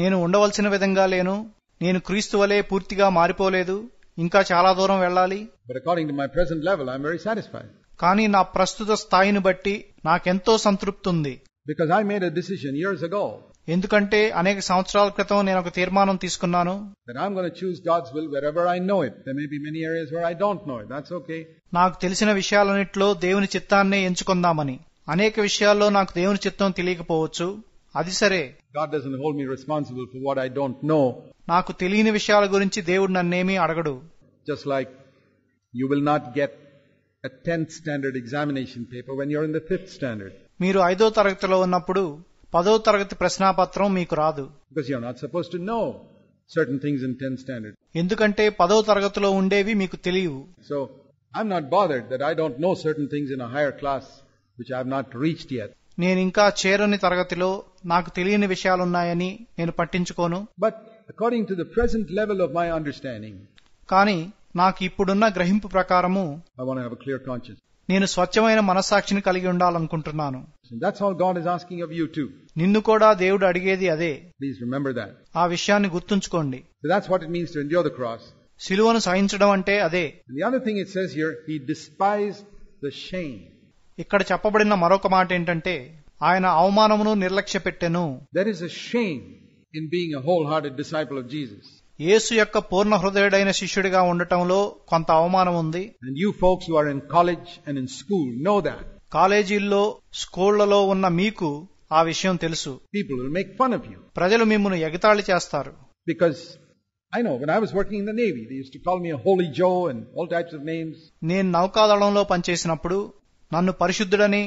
నేను ఉండవలసిన విధంగా లేను. నేను క్రీస్తు వలె పూర్తిగా మారిపోలేదు. ఇంకా చాలా దూరం వెళ్ళాలి. But according to my present level, I'm very satisfied. కానీ నా ప్రస్తుత స్థాయిని బట్టి నాకెంతో సంతృప్తి ఉంది. Because I made a decision years ago. ఎందుకంటే అనేక సంవత్సరాల క్రితం నేను ఒక తీర్మానం తీసుకున్నాను. That I'm going to choose God's will wherever I know it. There may be many areas where I don't know it. That's okay. నాకు తెలిసిన విషయాలన్నిట్లో దేవుని చిత్తాన్నే ఎంచుకుందామని. అనేక విషయాల్లో నాకు దేవుని చిత్తం తెలియకపోవచ్చు. అది సరే. God doesn't hold me responsible for what I don't know. నాకు తెలియని విషయాల గురించి దేవుడు నన్నేమీ అడగడు. Just like you will not get a 10th standard examination paper when you're in the 5th standard. మీరు 5వ తరగతిలో ఉన్నప్పుడు 10వ తరగతి ప్రశ్నాపత్రం మీకు రాదు. Because you're not supposed to know certain things in 10th standard. ఎందుకంటే 10వ తరగతిలో ఉండేవి మీకు తెలియవు. So I'm not bothered that I don't know certain things in a higher class which I have not reached yet. నేనింకా చేరని తరగతిలో నాకు తెలియని విషయాలున్నాయని నేను పట్టించుకోను. But according to the present level of my understanding, కానీ నాకు ఇప్పుడున్న గ్రహింపు ప్రకారము I want to have a clear conscience. నేను స్వచ్ఛమైన మనస్సాక్షిని కలిగి ఉండాలనుకుంటున్నాను. So that's all God is asking of you too. నిన్ను కూడా దేవుడు అడిగేది అదే. Please remember that. ఆ విషయాన్ని గుర్తుంచుకోండి. So that's what it means to endure the cross. సిలువను సహించడం అంటే అదే. And the other thing it says here, he despised the shame. ఇక్కడ చెప్పబడిన మరొక మాట ఏంటంటే ఆయన అవమానమును నిర్లక్ష్య పెట్టెను. There is a shame in being a wholehearted disciple of Jesus. యేసు యొక్క పూర్ణ హృదయుడైన శిష్యుడిగా ఉండటంలో కొంత అవమానం ఉంది. And you folks who are in college and in school know that. కాలేజీల్లో స్కూళ్లలో ఉన్న మీకు ఆ విషయం తెలుసు. People will make fun of you. ప్రజలు మిమ్మును ఎగతాళి చేస్తారు. Because I know when I was working in the Navy, they used to call me a Holy Joe and all types of names. నేను నౌకాదళంలో పనిచేసినప్పుడు నన్ను పరిశుద్ధుడని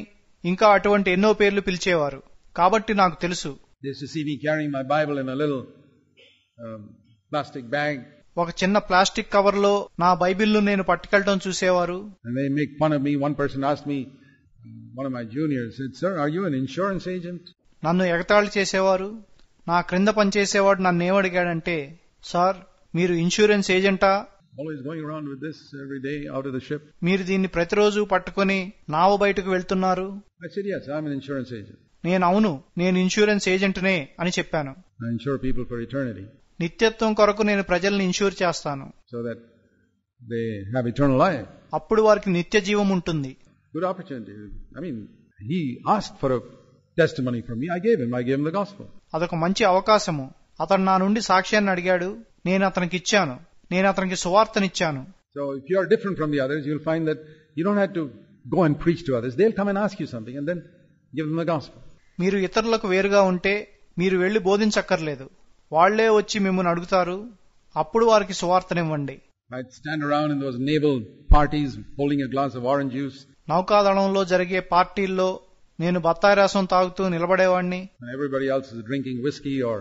ఇంకా అటువంటి ఎన్నో పేర్లు పిలిచేవారు. కాబట్టి నాకు తెలుసు. They used to see me carrying my Bible in a little plastic bag. ఒక చిన్న ప్లాస్టిక్ కవర్ లో నా బైబిల్ను నేను పట్టుకెళ్ళడం చూసేవారు. And they make fun of me. One person asked me, one of my juniors said, "Sir, are you an insurance agent?" నన్ను ఎగతాళి చేసేవారు. నా క్రింద పనిచేసేవాడు నన్ను ఏమడిగాడంటే, సార్ మీరు insurance ఏజెంటా? Always going around with this every day out of the ship. మీరు దీన్ని ప్రతిరోజు పట్టుకుని నావ బయటకు వెళ్తున్నారు. I said, yes, I'm an insurance agent. నేను ఇన్సూరెన్స్ ఏజెంట్నే అని చెప్పాను. I insure people for eternity. నిత్యత్వం కొరకు నేను ప్రజల్ని ఇన్సూర్ చేస్తాను. So that they have eternal life. అప్పుడు వారికి నిత్య జీవం ఉంటుంది. Good opportunity. I mean, he asked for a testimony from me. I gave him the gospel. అదొక మంచి అవకాశము. అతను నా నుండి సాక్ష్యాన్ని అడిగాడు. నేను అతనికి ఇచ్చాను. నేను అతనికి సువార్తనిచ్చాను. So if you are different from the others, you'll find that you don't have to go and preach to others. They'll come and ask you something and then give them the gospel. మీరు ఇతరులకు వేరుగా ఉంటే మీరు వెళ్లి బోధించక్కర్లేదు. వాళ్లే వచ్చి మిమ్మల్ని అడుగుతారు. అప్పుడు వారికి సువార్తనివ్వండి. I'd stand around in those naval parties holding a glass of orange juice. నౌకాదళంలో జరిగే పార్టీల్లో నేను బత్తాయి రసం తాగుతూ నిలబడేవాడిని. And everybody else is drinking whiskey or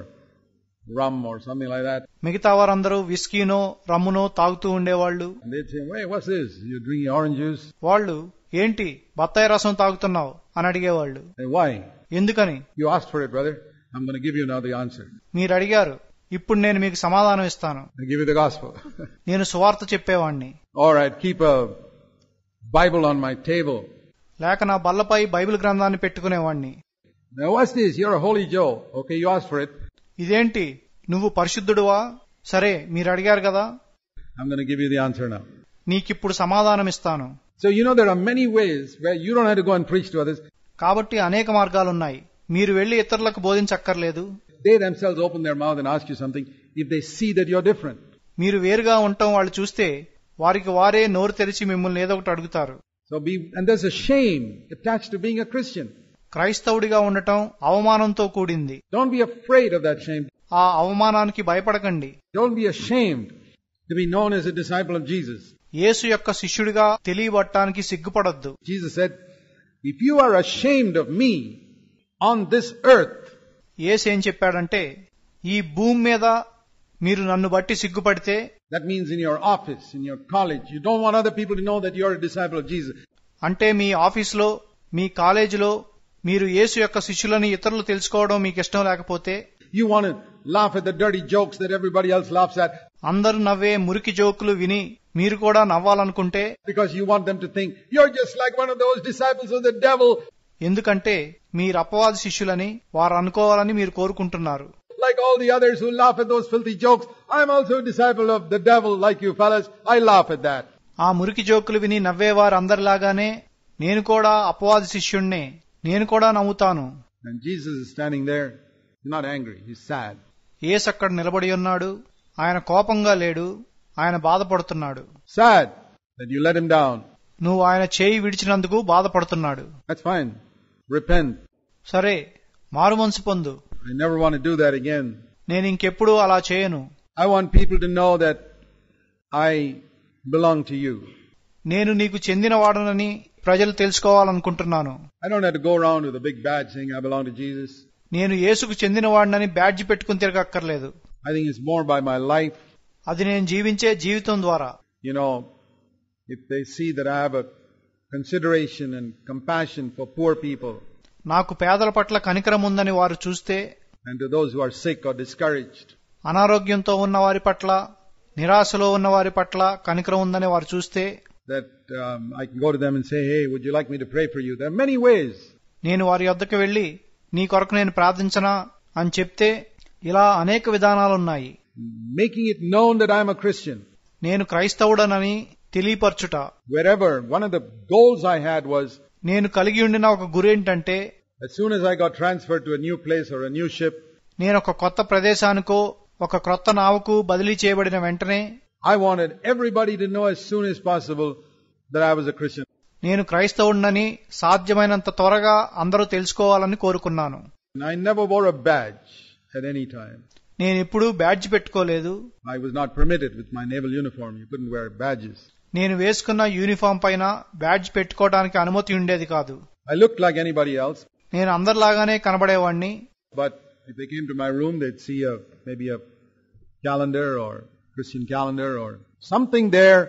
rum or something like that. మిగతా వారందరూ విస్కీనో రమ్మునో తాగుతూ ఉండేవాళ్లు. And they'd say, "Hey, what's this? You're drinking orange juice?" వాళ్ళు ఏంటి బత్తాయి రసం తాగుతున్నావు అని అడిగేవాళ్లు. And why? ఎందుకని? You asked for it, brother. I'm going to give you now the answer. మీరు అడిగారు, ఇప్పుడు నేను మీకు సమాధానం ఇస్తాను. I give you the gospel. నేను సువార్త చెప్పేవాణ్ణి. Or I'd keep a Bible on my table. లేక నా బల్లపై బైబిల్ గ్రంథాన్ని పెట్టుకునేవాణ్ణి. Now what's this? You're a holy Joe. Okay, you asked for it. ఇదేంటి, నువ్వు పరిశుద్ధుడువా? సరే, మీరు అడిగారు కదా, I'm going to give you the answer now. నీకిప్పుడు సమాధానం ఇస్తాను. So you know there are many ways where you don't have to go and preach to others. కాబట్టి అనేక మార్గాలున్నాయి. మీరు వెళ్లి ఇతరులకు బోధించక్కర్లేదు. They themselves open their mouth and ask you something if they see that you're different. మీరు వేరుగా ఉండటం వాళ్ళు చూస్తే వారికి వారే నోరు తెరిచి మిమ్మల్ని ఏదో ఒకటి అడుగుతారు. And there's a shame attached to being a Christian. క్రైస్తవుడిగా ఉండటం అవమానంతో కూడింది. Don't be afraid of that shame. ఆ అవమానానికి భయపడకండి. Don't be ashamed to be known as a disciple of Jesus. యేసు యొక్క శిష్యుడిగా తెలియబడటానికి సిగ్గుపడొద్దు. Jesus said, if you are ashamed of me on this earth, యేసు ఏం చెప్పాడంటే, ఈ భూమి మీద మీరు నన్ను బట్టి సిగ్గుపడితే, that means in your office, in your college, you don't want other people to know that you're a disciple of Jesus. అంటే మీ ఆఫీసులో, మీ కాలేజీలో మీరు యేసు యొక్క శిష్యులని ఇతరులు తెలుసుకోవడం మీకు ఇష్టం లేకపోతే, you want to laugh at the dirty jokes that everybody else laughs at, అందరూ నవ్వే మురికి జోకులు విని మీరు కూడా నవ్వాలనుకుంటే, because you want them to think you're just like one of those disciples of the devil, ఎందుకంటే మీరు అపవాది శిష్యులని వారు అనుకోవాలని మీరు కోరుకుంటున్నారు. like all the others who laugh at those filthy jokes, I'm also a disciple of the devil like you fellas, I laugh at that. ఆ మురికి జోకులు విని నవ్వేవారు అందరిలాగానే నేను కూడా అపవాది శిష్యుణ్ణే, నేను కూడా నవ్వుతాను. And Jesus is standing there, he's not angry, he's sad. యేసు అక్కడ నిలబడి ఉన్నాడు, ఆయన కోపంగా లేడు, ఆయన బాధపడుతున్నాడు. Sad that you let him down. నువ్వు ఆయన చేయి విడిచినందుకు బాధపడుతున్నాడు. That's fine. Repent. సరే, మారుమనసు పొందు. I never want to do that again. నేను ఇంకెప్పుడు అలా చేయను. I want people to know that I belong to you. నేను నీకు చెందినవాడనని ప్రజలు తెలుసుకోవాలనుకుంటున్నాను. I don't have to go around with a big badge saying I belong to Jesus. నేను యేసుకు చెందినవాడనని బ్యాడ్జి పెట్టుకుని తిరగక్కర్లేదు. I think it's more by my life. అది నేను జీవించే జీవితం ద్వారా. You know, if they see that I have a consideration and compassion for poor people, నాకు పేదల పట్ల కనికరం ఉందని వారు చూస్తే, and to those who are sick or discouraged, అనారోగ్యంతో ఉన్న వారి పట్ల, నిరాశలో ఉన్న వారి పట్ల కనికరం ఉందని వారు చూస్తే, that I can go to them and say, hey, would you like me to pray for you? There are many ways. నేను వారి వద్దకు వెళ్లి నీ కొరకు నేను ప్రార్థించనా అని చెప్తే, ఇలా అనేక విధానాలున్నాయి. Making it known that I'm a Christian. నేను క్రైస్తవుడనని తెలియపరచుట. Wherever, one of the goals I had was, నేను కలిగి ఉండిన ఒక గురి ఏంటంటే, as soon as I got transferred to a new place or a new ship, నేను ఒక కొత్త ప్రదేశానికో ఒక క్రొత్త నావకు బదిలీ చేయబడిన వెంటనే I wanted everybody to know as soon as possible that I was a Christian. నేను క్రైస్తవుడినని సాధ్యమైనంత త్వరగా అందరూ తెలుసుకోవాలని కోరుకున్నాను. I never wore a badge at any time. నేను ఎప్పుడూ బ్యాడ్జ్ పెట్టుకోలేదు. I was not permitted with my naval uniform. You couldn't wear badges. నేను వేసుకున్న యూనిఫామ్ పైన బ్యాడ్జ్ పెట్టుకోవడానికి అనుమతి ఉండేది కాదు. I looked like anybody else. నేను అందరిలాగానే కనబడేవాణ్ణి. But if they came to my room, they'd see maybe a calendar or Christian calendar or something there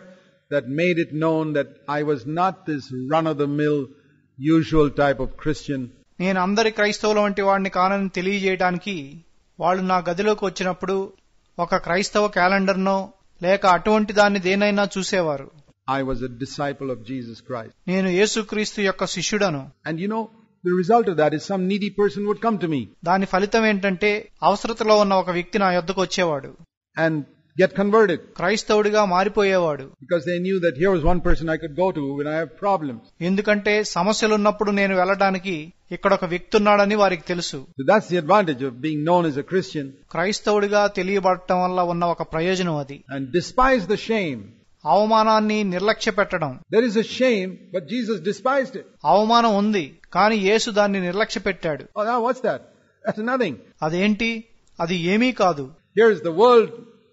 that made it known that I was not this run-of-the-mill, usual type of Christian. నేను అందరి క్రైస్తవుల వంటి వాడిని కానని తెలియజేయడానికి వాళ్ళు నా గదిలోకి వచ్చినప్పుడు ఒక క్రైస్తవ క్యాలెండర్నో లేక అటువంటి దాన్ని దేనైనా చూసేవారు. I was a disciple of Jesus Christ. నేను యేసుక్రీస్తు యొక్క శిష్యుడను. And you know, the result of that is some needy person would come to me. దాని ఫలితం ఏంటంటే అవసరతలో ఉన్న ఒక వ్యక్తి నా యొద్దకు వచ్చేవాడు. And get converted. క్రైస్తవుడిగా మారిపోయేవాడు. Because they knew that here was one person I could go to when I have problems. ఎందుకంటే సమస్యలున్నప్పుడు నేను వెళ్ళడానికి ఇక్కడ ఒక వ్యక్తి ఉన్నాడని వారికి తెలుసు. So that's the advantage of being known as a Christian. క్రైస్తవుడిగా తెలియబడటం వల్ల ఉన్న ఒక ప్రయోజనం అది. And despise the shame. అవమానాన్ని నిర్లక్ష్య పెట్టడం. There is a shame, but Jesus despised it. అవమానం ఉంది, కానీ యేసు దాన్ని నిర్లక్ష్య పెట్టాడు. Oh, now what's that? That's nothing. అదేంటి? అది ఏమీ కాదు. Here's the world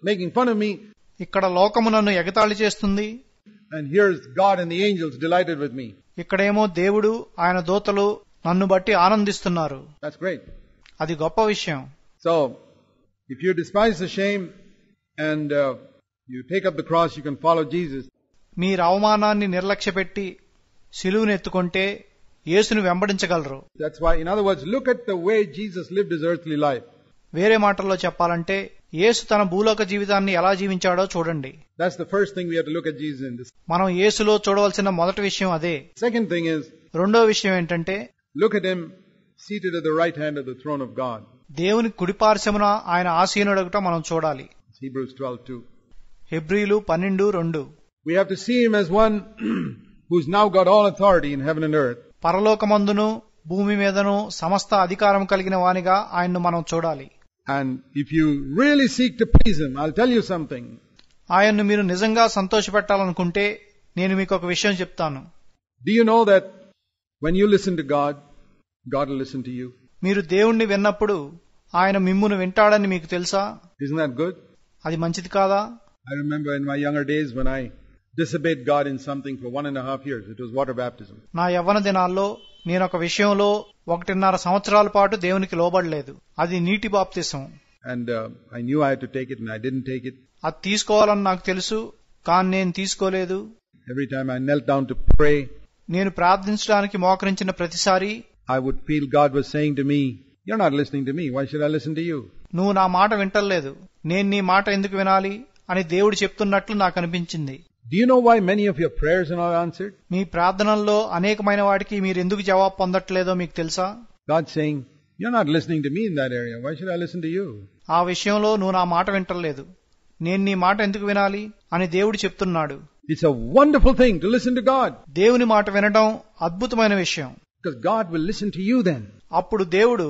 making fun of me. ఇక్కడ లోకము నన్ను ఎగతాళి చేస్తుంది. And here's God and the angels delighted with me. ఇక్కడేమో దేవుడు ఆయన దూతలు నన్ను బట్టి ఆనందిస్తున్నారు. That's great. అది గొప్ప విషయం. So, if you despise the shame and you take up the cross, you can follow Jesus. మీరు అవమానాన్ని నిర్లక్ష్య పెట్టి సిలువను ఎత్తుకుంటే యేసును వెంబడించగలరు. That's why, in other words, look at the way Jesus lived his earthly life. వేరే మాటల్లో చెప్పాలంటే యేసు తన భూలోక జీవితాన్ని ఎలా జీవించాడో చూడండి. That's the first thing we have to look at Jesus in this. మనం యేసులో చూడవలసిన మొదటి విషయం అదే. Second thing is, రెండో విషయం ఏంటంటే look at him seated at the right hand of the throne of God. దేవుని కుడిపార్శ్వమున ఆయన ఆసీనుడగుట మనం చూడాలి. Hebrews 12:2. హెబ్రీలు 12:2. We have to see him as one who's now got all authority in heaven and earth. పరలోకమందును భూమి మీదను సమస్త అధికారం కలిగిన వానిగా ఆయన్ను మనం చూడాలి. And if you really seek to please him, I'll tell you something. ఆయన్ను మీరు నిజంగా సంతోషపెట్టాలనుకుంటే నేను మీకు ఒక విషయం చెప్తాను. Do you know that when you listen to God, God will listen to you? మీరు దేవుణ్ణి విన్నప్పుడు ఆయన మిమ్మును వింటాడని మీకు తెలుసా? Isn't that good? అది మంచిది కాదా? I remember in my younger days when I disobeyed God in something for 1.5 years. It was water baptism. నా యవ్వన దినాల్లో నేను ఒక విషయంలో 1.5 సంవత్సరాల పాటు దేవునికి లోబడలేదు. అది నీటి బాప్తిసం. And I knew I had to take it and I didn't take it. అది తీసుకోవాలని నాకు తెలుసు, కానీ నేను తీసుకోలేదు. Every time I knelt down to pray, నేను ప్రార్థించడానికి మోకరించిన ప్రతిసారి I would feel God was saying to me, "You're not listening to me. Why should I listen to you?" నువ్వు నా మాట వింటలేదు, నేను నీ మాట ఎందుకు వినాలి అని దేవుడు చెప్తున్నట్లు నాకు అనిపించింది. Do you know why many of your prayers are not answered? మీ ప్రార్థనల్లో అనేకమైన వాటికి మీరు ఎందుకు జవాబు పొందట్లేదో మీకు తెలుసా? God's saying, "You're not listening to me in that area. Why should I listen to you?" ఆ విషయంలో నువ్వు నా మాట వింటలేదు, నేను నీ మాట ఎందుకు వినాలి అని దేవుడు చెప్తున్నాడు. It's a wonderful thing to listen to God. దేవుని మాట వినడం అద్భుతమైన విషయం. Because God will listen to you then. అప్పుడు దేవుడు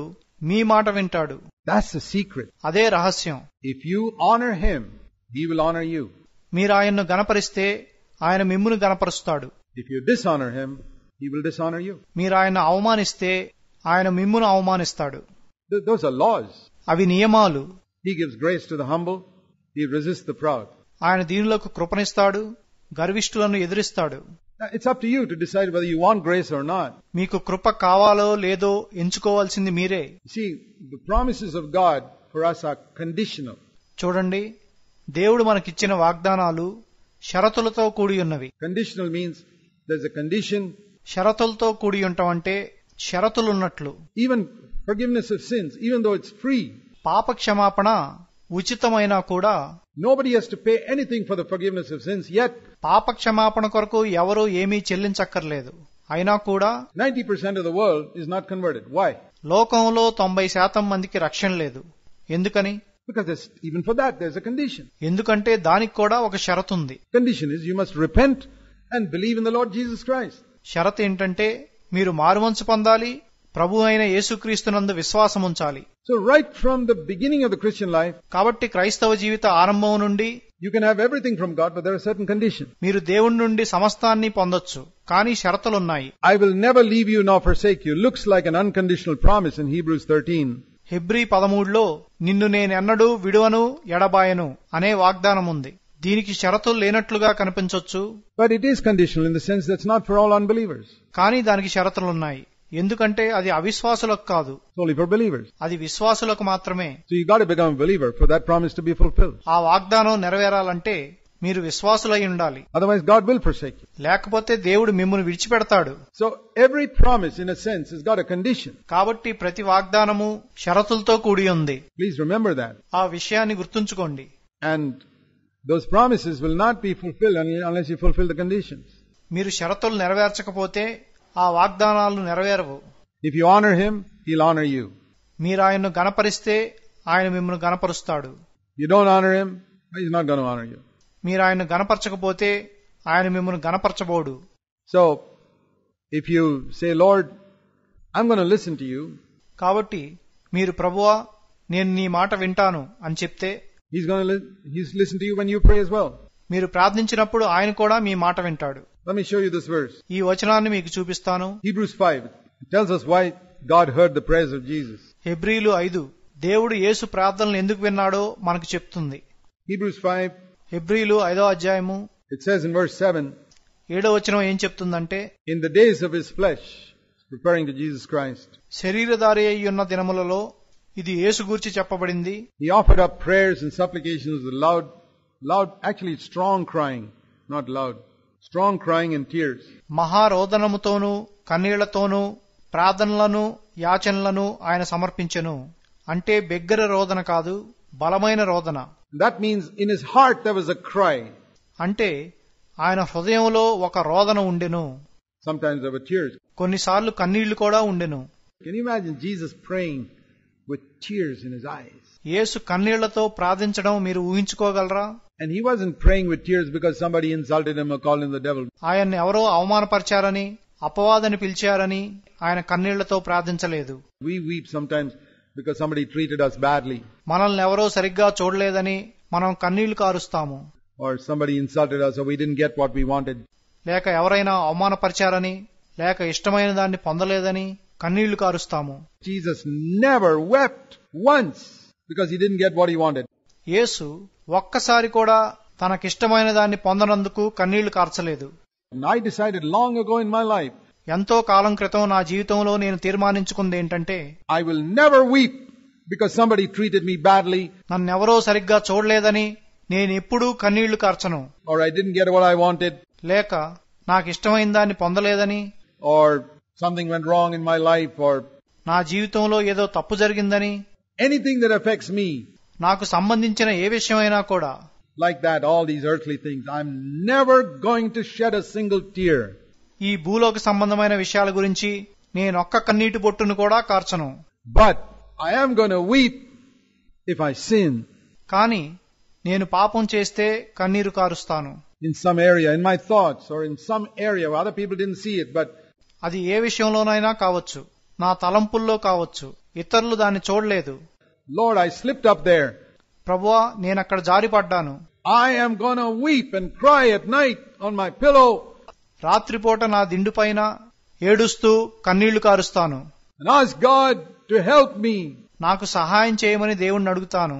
మీ మాట వింటాడు. That's the secret. అదే రహస్యం. If you honor Him, He will honor you. మీరు ఆయన్ను గణపరిస్తే ఆయన మిమ్మును గణపరుస్తాడు. If you dishonor Him, He will dishonor you. మీరు ఆయన్ను అవమానిస్తే ఆయన మిమ్మును అవమానిస్తాడు. Those are laws. అవి నియమాలు. He gives grace to the humble. He resists the proud. ఆయన దీనులకు కృపనిస్తాడు, గర్విష్ఠులను ఎదిరిస్తాడు. It's up to you to decide whether you want grace or not. మీకు కృప కావాలో లేదో ఎంచుకోవాల్సింది మీరే. See, the promises of God for us are conditional. చూడండి, దేవుడు మనకిచ్చిన వాగ్దానాలు షరతులతో కూడి ఉన్నవి. Conditional means there's a condition. షరతులతో కూడి ఉంటామంటే షరతులున్నట్లు. Even forgiveness of sins, even though it's free. పాప క్షమాపణ ఉచితమైనా కూడా Nobody has to pay anything for the forgiveness of sins, yet పాప క్షమాపణ కొరకు ఎవరూ ఏమీ చెల్లించక్కర్లేదు. అయినా కూడా 90% of the world is not converted. Why? లోకంలో 90% మందికి రక్షణ లేదు. ఎందుకని? Because even for that there's a condition. ఎందుకంటే దానికి కూడా ఒక షరతు ఉంది. Condition is you must repent and believe in the Lord Jesus Christ. షరతు ఏంటంటే మీరు మారుమనసు పొందాలి, ప్రభు అయిన యేసుక్రీస్తునందు విశ్వాసం ఉంచాలి. So right from the beginning of the Christian life, కాబట్టి క్రైస్తవ జీవిత ఆరంభం నుండి you can have everything from God, but there are certain conditions. మీరు దేవుని నుండి సమస్తాన్ని పొందొచ్చు, కానీ షరతులున్నాయి. I will never leave you nor forsake you looks like an unconditional promise in Hebrews 13. Hebrew 13లో నిన్ను నేనెన్నడూ విడువను ఎడబాయను అనే వాగ్దానం ఉంది. దీనికి షరతులు లేనట్లుగా కనిపించొచ్చు, But it is conditional in the sense that's not for all unbelievers. కానీ దానికి షరతులున్నాయి. ఎందుకంటే అది అవిశ్వాసులకు కాదు, It's only for believers. అది విశ్వాసులకు మాత్రమే. So you got to become a believer for that promise to be fulfilled. ఆ వాగ్దానం నెరవేరాలంటే మీరు విశ్వాసులై ఉండాలి. Otherwise God will forsake you. లేకపోతే దేవుడు మిమ్మల్ని విడిచిపెడతాడు. So every promise in a sense has got a condition. కాబట్టి ప్రతి వాగ్దానము షరతులతో కూడి ఉంది. Please remember that. ఆ విషయాన్ని గుర్తుంచుకోండి. And those promises will not be fulfilled unless you fulfill the conditions. మీరు షరతులు నెరవేర్చకపోతే ఆ వాగ్దానాలు నెరవేరవు. If you honor Him, He'll honor you. మీరు ఆయన్ను గణపరిస్తే ఆయన మిమ్మల్ని గణపరుస్తాడు. You don't honor Him, He's not going to honor you. మీరు ఆయన్ను గణపరచకపోతే ఆయన మిమ్మల్ని గణపరచబోడు. So, if you say, Lord, I'm going to listen to you, కాబట్టి మీరు ప్రభువా నేను నీ మాట వింటాను అని చెప్తే He's listen to you when you pray as well. మీరు ప్రార్థించినప్పుడు ఆయన కూడా మీ మాట వింటాడు. Let me show you this verse. ఈ వచనాన్ని మీకు చూపిస్తాను. Hebrews 5 tells us why God heard the prayers of Jesus. హెబ్రీలు 5 దేవుడు యేసు ప్రార్థనలు ఎందుకు విన్నాడో మనకు చెప్తుంది. Hebrews 5, హెబ్రీలు 5వ అధ్యాయము it says in verse 7, 7వ వచనం ఏం చెప్తుందంటే, in the days of His flesh, referring to Jesus Christ, శరీరధారి అయి ఉన్న దినములలో ఇది యేసు గూర్చి చెప్పబడింది. He offered up prayers and supplications with loud, actually strong crying, not loud, strong crying and tears. మహారోదనముతోనూ కన్నీళ్లతోనూ ప్రార్థనలను యాచనలను ఆయన సమర్పించెను. అంటే బిగ్గర రోదన కాదు, బలమైన రోదన. That means in his heart there was a cry. అంటే ఆయన హృదయంలో ఒక రోదన ఉండెను. Sometimes there were tears. కొన్నిసార్లు కన్నీళ్లు కూడా ఉండెను. Can you imagine Jesus praying with tears in his eyes? యేసు కన్నీళ్లతో ప్రార్థించడం మీరు ఊహించుకోగలరా? And he wasn't praying with tears because somebody insulted him or called him the devil. ఆయన్ని ఎవరో అవమానపరిచారని, అపవాదని పిలిచారని ఆయన కన్నీళ్లతో ప్రార్థించలేదు. We weep sometimes because somebody treated us badly. మనల్ని ఎవరో సరిగ్గా చూడలేదని మనం కన్నీళ్లు కారుస్తాము. Or somebody insulted us or we didn't get what we wanted. లేక ఎవరైనా అవమానపరిచారని, లేక ఇష్టమైన దాన్ని పొందలేదని కన్నీళ్లు కారుస్తాము. Jesus never wept once because he didn't get what he wanted. యేసు ఒక్కసారి కూడా తనకిష్టమైన దాన్ని పొందనందుకు కన్నీళ్లు కార్చలేదు. And I decided long ago in my life, ఎంతో కాలం క్రితం నా జీవితంలో నేను తీర్మానించుకుంది ఏంటంటే, I will never weep because somebody treated me badly. నన్నెవరో సరిగ్గా చూడలేదని నేనెప్పుడూ కన్నీళ్లు కార్చను. Or I didn't get what I wanted. లేక నాకిష్టమైన దాన్ని పొందలేదని, Or something went wrong in my life. Or నా జీవితంలో ఏదో తప్పు జరిగిందని, anything that affects me. నాకు సంబంధించిన ఏ విషయమైనా కూడా. Like that, all these earthly things. I'm never going to shed a single tear. ఈ భూలోక సంబంధమైన విషయాల గురించి నేనొక్క కన్నీటి బొట్టును కూడా కార్చను. But I am going to weep if I sin. కాని నేను పాపం చేస్తే కన్నీరు కారుస్తాను. In some area, in my thoughts, or in some area where other people didn't see it, but అది ఏ విషయంలోనైనా కావచ్చు, నా తలంపుల్లో కావచ్చు, ఇతరులు దాన్ని చూడలేదు. Lord, I slipped up there. ప్రభువా, నేనక్కడ జారిపడ్డాను. I am going to weep and cry at night on my pillow. రాత్రిపూట నా దిండుపైన ఏడుస్తూ కన్నీళ్లు కారుస్తాను. And ask God to help me. నాకు సహాయం చేయమని దేవుణ్ణి అడుగుతాను.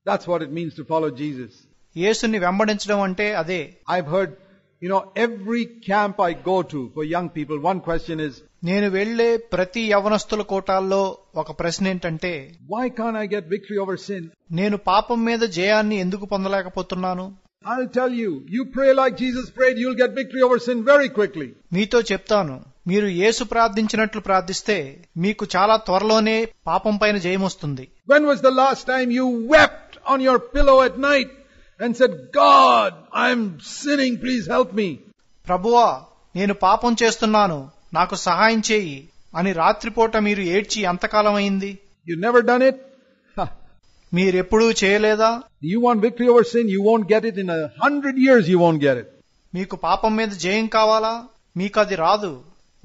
That's what it means to follow Jesus. యేసుని వెంబడించడం అంటే అదే. I've heard, every camp I go to for young people, one question is, నేను వెళ్లే ప్రతి యవనస్తుల కోటాల్లో ఒక ప్రశ్న ఏంటంటే, why can't I get victory over sin? నేను పాపం మీద జయాన్ని ఎందుకు పొందలేకపోతున్నాను? I'll tell you, you pray like Jesus prayed, you'll get victory over sin very quickly. మీతో చెప్తాను, మీరు యేసు ప్రార్థించినట్లు ప్రార్థిస్తే మీకు చాలా త్వరలోనే పాపం పైన జయమొస్తుంది. When was the last time you wept on your pillow at night and said, God, I'm sinning, please help me? ప్రభువా, నేను పాపం చేస్తున్నాను, నాకు సహాయం చేయి అని రాత్రిపూట మీరు ఏడ్చి ఎంతకాలం అయింది? You've never done it? మీరెప్పుడూ చేయలేదా? You want victory over sin, you won't get it. In 100 years you won't get it. మీకు పాపం మీద జయం కావాలా? మీకు అది రాదు.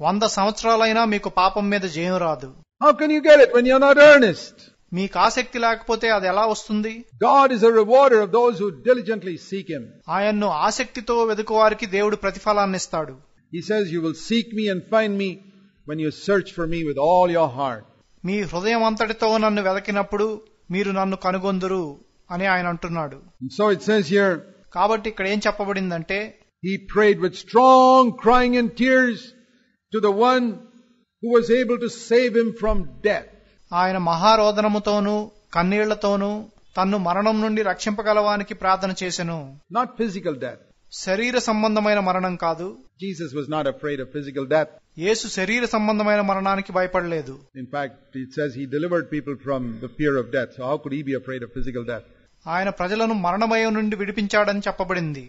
100 సంవత్సరాలైనా మీకు పాపం మీద జయం రాదు. How can you get it when you're not earnest? మీకు ఆసక్తి లేకపోతే అది ఎలా వస్తుంది? God is a rewarder of those who diligently seek Him. ఆయన్ను ఆసక్తితో వెదుకువారికి దేవుడు ప్రతిఫలాన్ని ఇస్తాడు. He says, you will seek me and find me when you search for me with all your heart. మీ హృదయం అంతటితో నన్ను వెదకినప్పుడు మీరు నన్ను కనుగొందురు అని ఆయన అంటున్నాడు. And so it says here, కాబట్టి ఇక్కడ ఏం చెప్పబడిందంటే, he prayed with strong crying and tears to the one who was able to save him from death. ఆయన మహారోదనముతోనూ కన్నీళ్లతోనూ తన్ను మరణం నుండి రక్షింపగలవానికి ప్రార్థన చేసెను. Not physical death. శరీర సంబంధమైన మరణం కాదు. Jesus was not afraid of physical death. యేసు శరీర సంబంధమైన మరణానికి భయపడలేదు. In fact, it says he delivered people from the fear of death. So how could he be afraid of physical death? ఆయన ప్రజలను మరణ భయం నుండి విడిపించాడని చెప్పబడింది.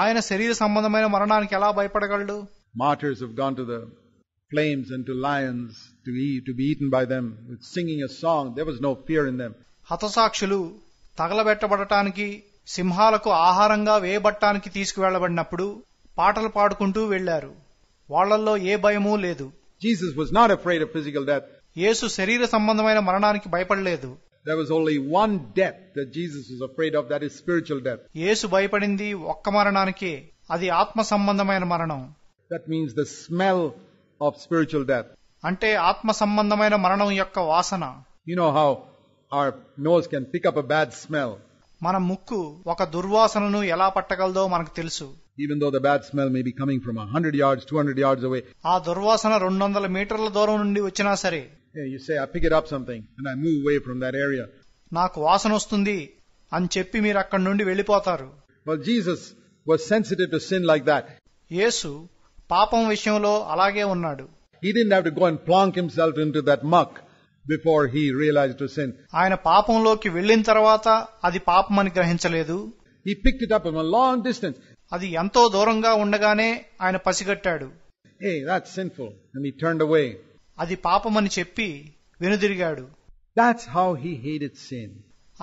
ఆయన శరీర సంబంధమైన మరణానికి ఎలా భయపడగలడు? Martyrs have gone to the flames and to lions to be eaten by them with singing a song. There was no fear in them. హతసాక్షులు తగలబెట్టబడటానికి, సింహాలకు ఆహారంగా వేయబట్టానికి తీసుకువెళ్లబడినప్పుడు పాటలు పాడుకుంటూ వెళ్లారు. వాళ్లల్లో ఏ భయమూ లేదు. Jesus was not afraid of physical death. యేసు శరీర సంబంధమైన మరణానికి భయపడలేదు. There was only one death that Jesus was afraid of, that is spiritual death. యేసు భయపడింది ఒక్క మరణానికే, అది ఆత్మ సంబంధమైన మరణం. That means the smell of spiritual death. అంటే ఆత్మ సంబంధమైన మరణం యొక్క వాసన. You know how our nose can pick up a bad smell. మన ముక్కు ఒక దుర్వాసనను ఎలా పట్టగలదో మనకు తెలుసు. Even though the bad smell may be coming from 100 yards, 200 yards away. ఆ దుర్వాసన 200 మీటర్ల దూరం నుండి వచ్చినా సరే, You say, I pick it up something and I move away from that area. నాకు వాసన వస్తుంది అని చెప్పి మీరు అక్కడి నుండి వెళ్లిపోతారు. Well, Jesus was sensitive to sin like that. యేసు పాపం విషయంలో అలాగే ఉన్నాడు. He didn't have to go and plonk himself into that muck before he realized it was sin. ఆయన పాపంలోకి వెళ్ళిన తర్వాత అది పాపమని గ్రహించలేదు. He picked it up from a long distance. అది ఎంతో దూరంగా ఉండగానే ఆయన పసిగట్టాడు. Hey, that's sinful. And he turned away. అది పాపమని చెప్పి వెనుదిరిగాడు. That's how he hated sin.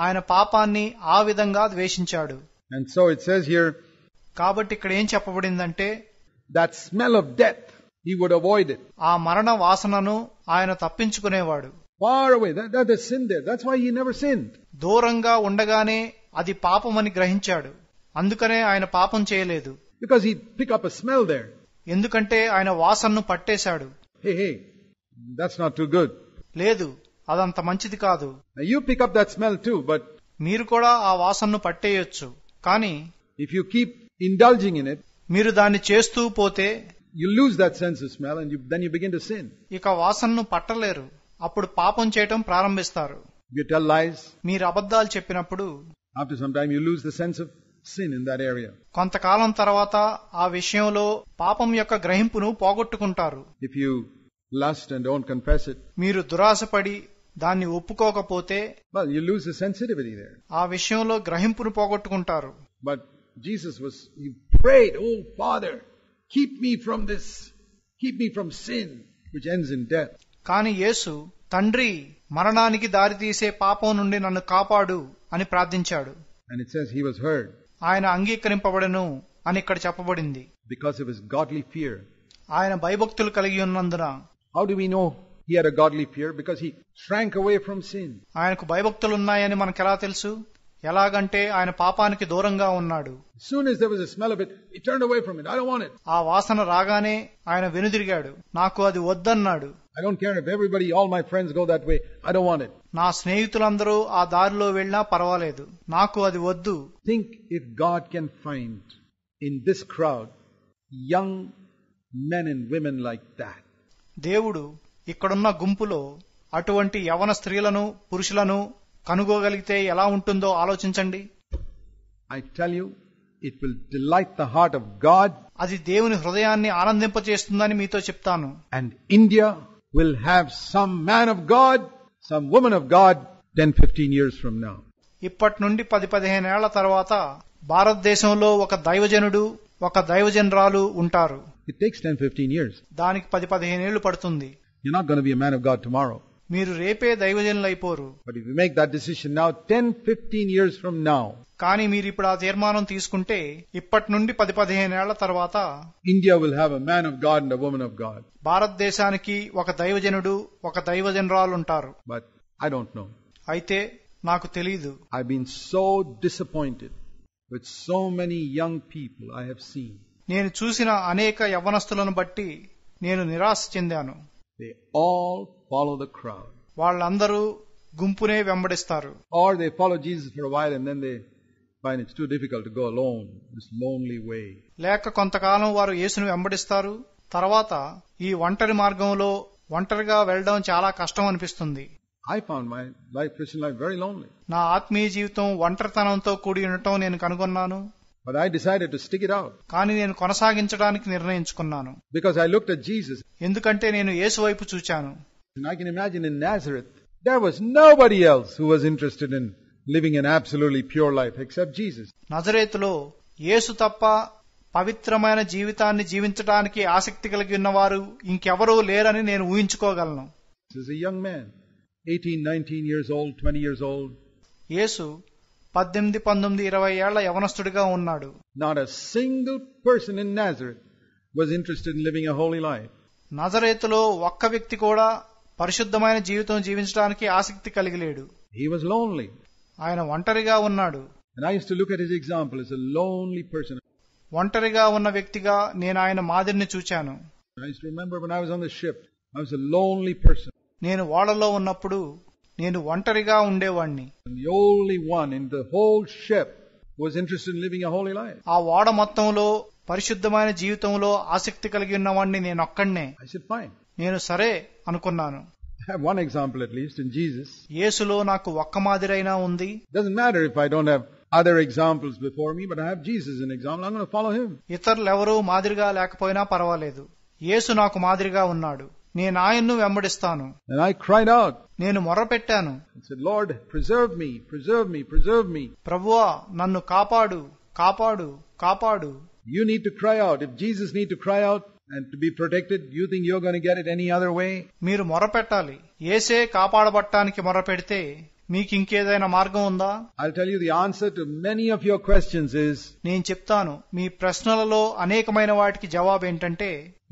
ఆయన పాపాన్ని ఆ విధంగా ద్వేషించాడు. And so it says here, కాబట్టి ఇక్కడ ఏం చెప్పబడిందంటే that smell of death, he would avoid it. ఆ మరణ వాసనను ఆయన తప్పించుకునేవాడు. Far away. That is sin there. That's why he never sinned. దూరంగా ఉండగానే అది పాపమని గ్రహించాడు. అందుకనే ఆయన పాపం చేయలేదు. Because he'd pick up a smell there. ఎందుకంటే ఆయన వాసనను పట్టేశాడు. Hey, that's not too good. లేదు, అదంత మంచిది కాదు. Now you pick up that smell too, but మీరు కూడా ఆ వాసనను పట్టేయొచ్చు. కానీ if you keep indulging in it, మీరు దాన్ని చేస్తూ పోతే you lose that sense of smell and then you begin to sin. ఇక వాసనను పట్టలేరు. అప్పుడు పాపం చేయటం ప్రారంభిస్తారు. You tell lies. మీరు అబద్ధాలు చెప్పినప్పుడు After some time you lose the sense of sin in that area. కొంతకాలం తర్వాత ఆ విషయంలో పాపం యొక్క గ్రహింపును పోగొట్టుకుంటారు. If you lust and don't confess it, మీరు దురాశపడి దాన్ని ఒప్పుకోకపోతే well, you lose the sensitivity there. ఆ విషయంలో గ్రహింపును పోగొట్టుకుంటారు. But Jesus he prayed, oh Father, keep me from this, keep me from sin, which ends in death. కాని యేసు తండ్రి మరణానికి దారితీసే పాపం నుండి నన్ను కాపాడు అని ప్రార్థించాడు. And it says he was heard. ఆయన అంగీకరింపబడెను అని ఇక్కడ చెప్పబడింది. Because of his godly fear. ఆయన భయభక్తులు కలిగి ఉన్నందున. How do we know he had a godly fear? Because he shrank away from sin. ఆయనకు భయభక్తులు ఉన్నాయని మనకెలా తెలుసు? ఎలాగంటే ఆయన పాపానికి దూరంగా ఉన్నాడు. As soon as there was a smell of it, he turned away from it. I don't want it. ఆ వాసన రాగానే ఆయన వెనుదిరిగాడు. నాకు అది వద్దన్నాడు. I don't care if all my friends go that way. I don't want it. నా స్నేహితులందరూ ఆ దారిలో వెళ్ళినా పర్వాలేదు. నాకు అది వద్దు. Think if God can find in this crowd young men and women like that. దేవుడు ఇక్కడున్న గుంపులో అటువంటి యవన స్త్రీలను పురుషులను కనుగోగలిగితే ఎలా ఉంటుందో ఆలోచించండి. I tell you, it will delight the heart of God. అది దేవుని హృదయాన్ని ఆనందింపచేస్తుందని మీతో చెప్తాను. And India will have some man of God, some woman of God 10-15 years from now. ఇప్పటి నుండి 10-15 ఏళ్ల తర్వాత భారతదేశంలో ఒక దైవజనుడు ఒక దైవజనరాలు ఉంటారు. It takes 10-15 years. దానికి 10-15 ఏళ్లు పడుతుంది. You're not going to be a man of God tomorrow. మీరు రేపే దైవజనులైపోరు. But if you make that decision now, 10-15 years from now, కానీ మీరు ఇప్పుడు ఆ తీర్మానం తీసుకుంటే ఇప్పటి నుండి 10-15 ఏళ్ల తర్వాత India will have a man of God and a woman of God. భారతదేశానికి ఒక దైవజనుడు ఒక దైవజనరాలు ఉంటారు. But I don't know. అయితే నాకు తెలీదు. I've been so disappointed with so many young people I have seen. నేను చూసిన అనేక యవ్వనస్తులను బట్టి నేను నిరాశ చెందాను. They all follow the crowd. వాళ్ళందరూ గుంపునే వెంబడిస్తారు. Or they follow Jesus for a while and then they find it's too difficult to go alone, this lonely way. లేక కొంతకాలం వారు యేసును వెంబడిస్తారు. తర్వాత ఈ ఒంటరి మార్గంలో ఒంటరిగా వెళ్ళడం చాలా కష్టం అనిపిస్తుంది. I found my Christian life very lonely. నా ఆత్మీయ జీవితం ఒంటరితనంతో కూడి ఉండటం నేను కనుగొన్నాను. But I decided to stick it out. కానీ నేను కొనసాగించడానికి నిర్ణయించుకున్నాను. Because I looked at Jesus. ఎందుకంటే నేను యేసు వైపు చూచాను. And I can imagine in Nazareth, there was nobody else who was interested in living an absolutely pure life except Jesus. నజరేతులో యేసు తప్ప పవిత్రమైన జీవితాన్ని జీవించడానికి ఆసక్తి కలిగి ఉన్నవారు ఇంకెవరూ లేరని నేను ఊహించుకోగలను. This is a young man, 18, 19 years old, 20 years old. యేసు 18, 19, 20 ఏళ్ల యవనస్తుడిగా ఉన్నాడు. Not a single person in Nazareth was interested in living a holy life. నజరేతులో ఒక్క వ్యక్తి కూడా పరిశుద్ధమైన జీవితం జీవించడానికి ఆసక్తి కలిగి లేడు. He was lonely. ఆయన ఒంటరిగా ఉన్నాడు. And I used to look at his example as a lonely person. ఒంటరిగా ఉన్న వ్యక్తిగా నేను ఆయన మాదిరిని చూచాను. I used to remember when I was on the ship, I was a lonely person. నేను ఓడలో ఉన్నప్పుడు నేను ఒంటరిగా ఉండేవాణ్ణి. And the only one in the whole ship who was interested in living a holy life. ఆ ఓడ మొత్తంలో పరిశుద్ధమైన జీవితంలో ఆసక్తి కలిగి ఉన్నవాణ్ణి నేను ఒక్కడే. I said, fine. నేను సరే అనుకున్నాను. I have one example at least in Jesus. యేసులో నాకు ఒక్క మాదిరైనా ఉంది. Doesn't matter if I don't have other examples before me, but I have Jesus as an example. I'm going to follow him. ఇతరులెవరూ మాదిరిగా లేకపోయినా పర్వాలేదు. యేసు నాకు మాదిరిగా ఉన్నాడు. నేను ఆయన్ను వెంబడిస్తాను. And I cried out నేను మొర్రపెట్టాను, and said, Lord, preserve me, preserve me, preserve me. ప్రభువా నన్ను కాపాడు, కాపాడు, కాపాడు. You need to cry out. If Jesus need to cry out and to be protected, you think you're going to get it any other way? మీరు మొర్రపెట్టాలి. యేసే కాపాడబట్టానికి మొర్రపెడితే మీకింకేదైనా మార్గం ఉందా? I'll tell you the answer to many of your questions is, నేను చెప్తాను. మీ ప్రశ్నలలో అనేకమైన వాటికి జవాబు ఏంటంటే,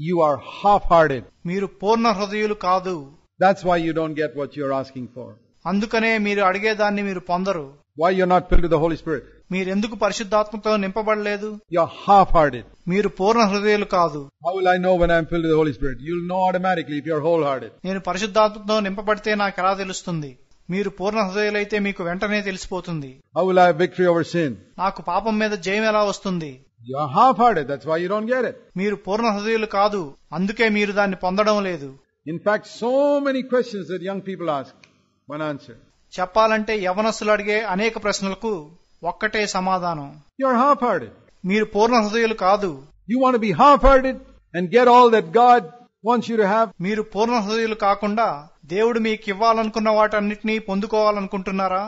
you are half-hearted. మీరు పూర్ణ హృదయులు కాదు. That's why you don't get what you're asking for. అందుకనే మీరు అడిగేదాన్ని మీరు పొందరు. Why you're not filled with the Holy Spirit? మీరెందుకు పరిశుద్ధాత్మతో నింపబడలేదు? You're half-hearted. మీరు పూర్ణ హృదయులు కాదు. How will I know when I'm filled with the Holy Spirit? You'll know automatically if you're wholehearted. నేను పరిశుద్ధాత్మతో నింపబడితే నాకు ఎలా తెలుస్తుంది? మీరు పూర్ణ హృదయులైతే మీకు వెంటనే తెలిసిపోతుంది. How will I have victory over sin? నాకు పాపం మీద జయం ఎలా వస్తుంది? You're half-hearted. That's why you don't get it. మీరు పూర్ణ హృదయులు కాదు, అందుకే మీరు దాన్ని పొందడం లేదు. In fact, so many questions that young people ask, one answer. చెప్పాలంటే యవనస్తులు అడిగే అనేక ప్రశ్నలకు ఒక్కటే సమాధానం. You're half-hearted. మీరు పూర్ణ హృదయులు కాదు. You want to be half-hearted and get all that God wants you to have? మీరు పూర్ణ హృదయులు కాకుండా దేవుడు మీకు ఇవ్వాలనుకున్న వాటన్నిటినీ పొందుకోవాలనుకుంటున్నారా?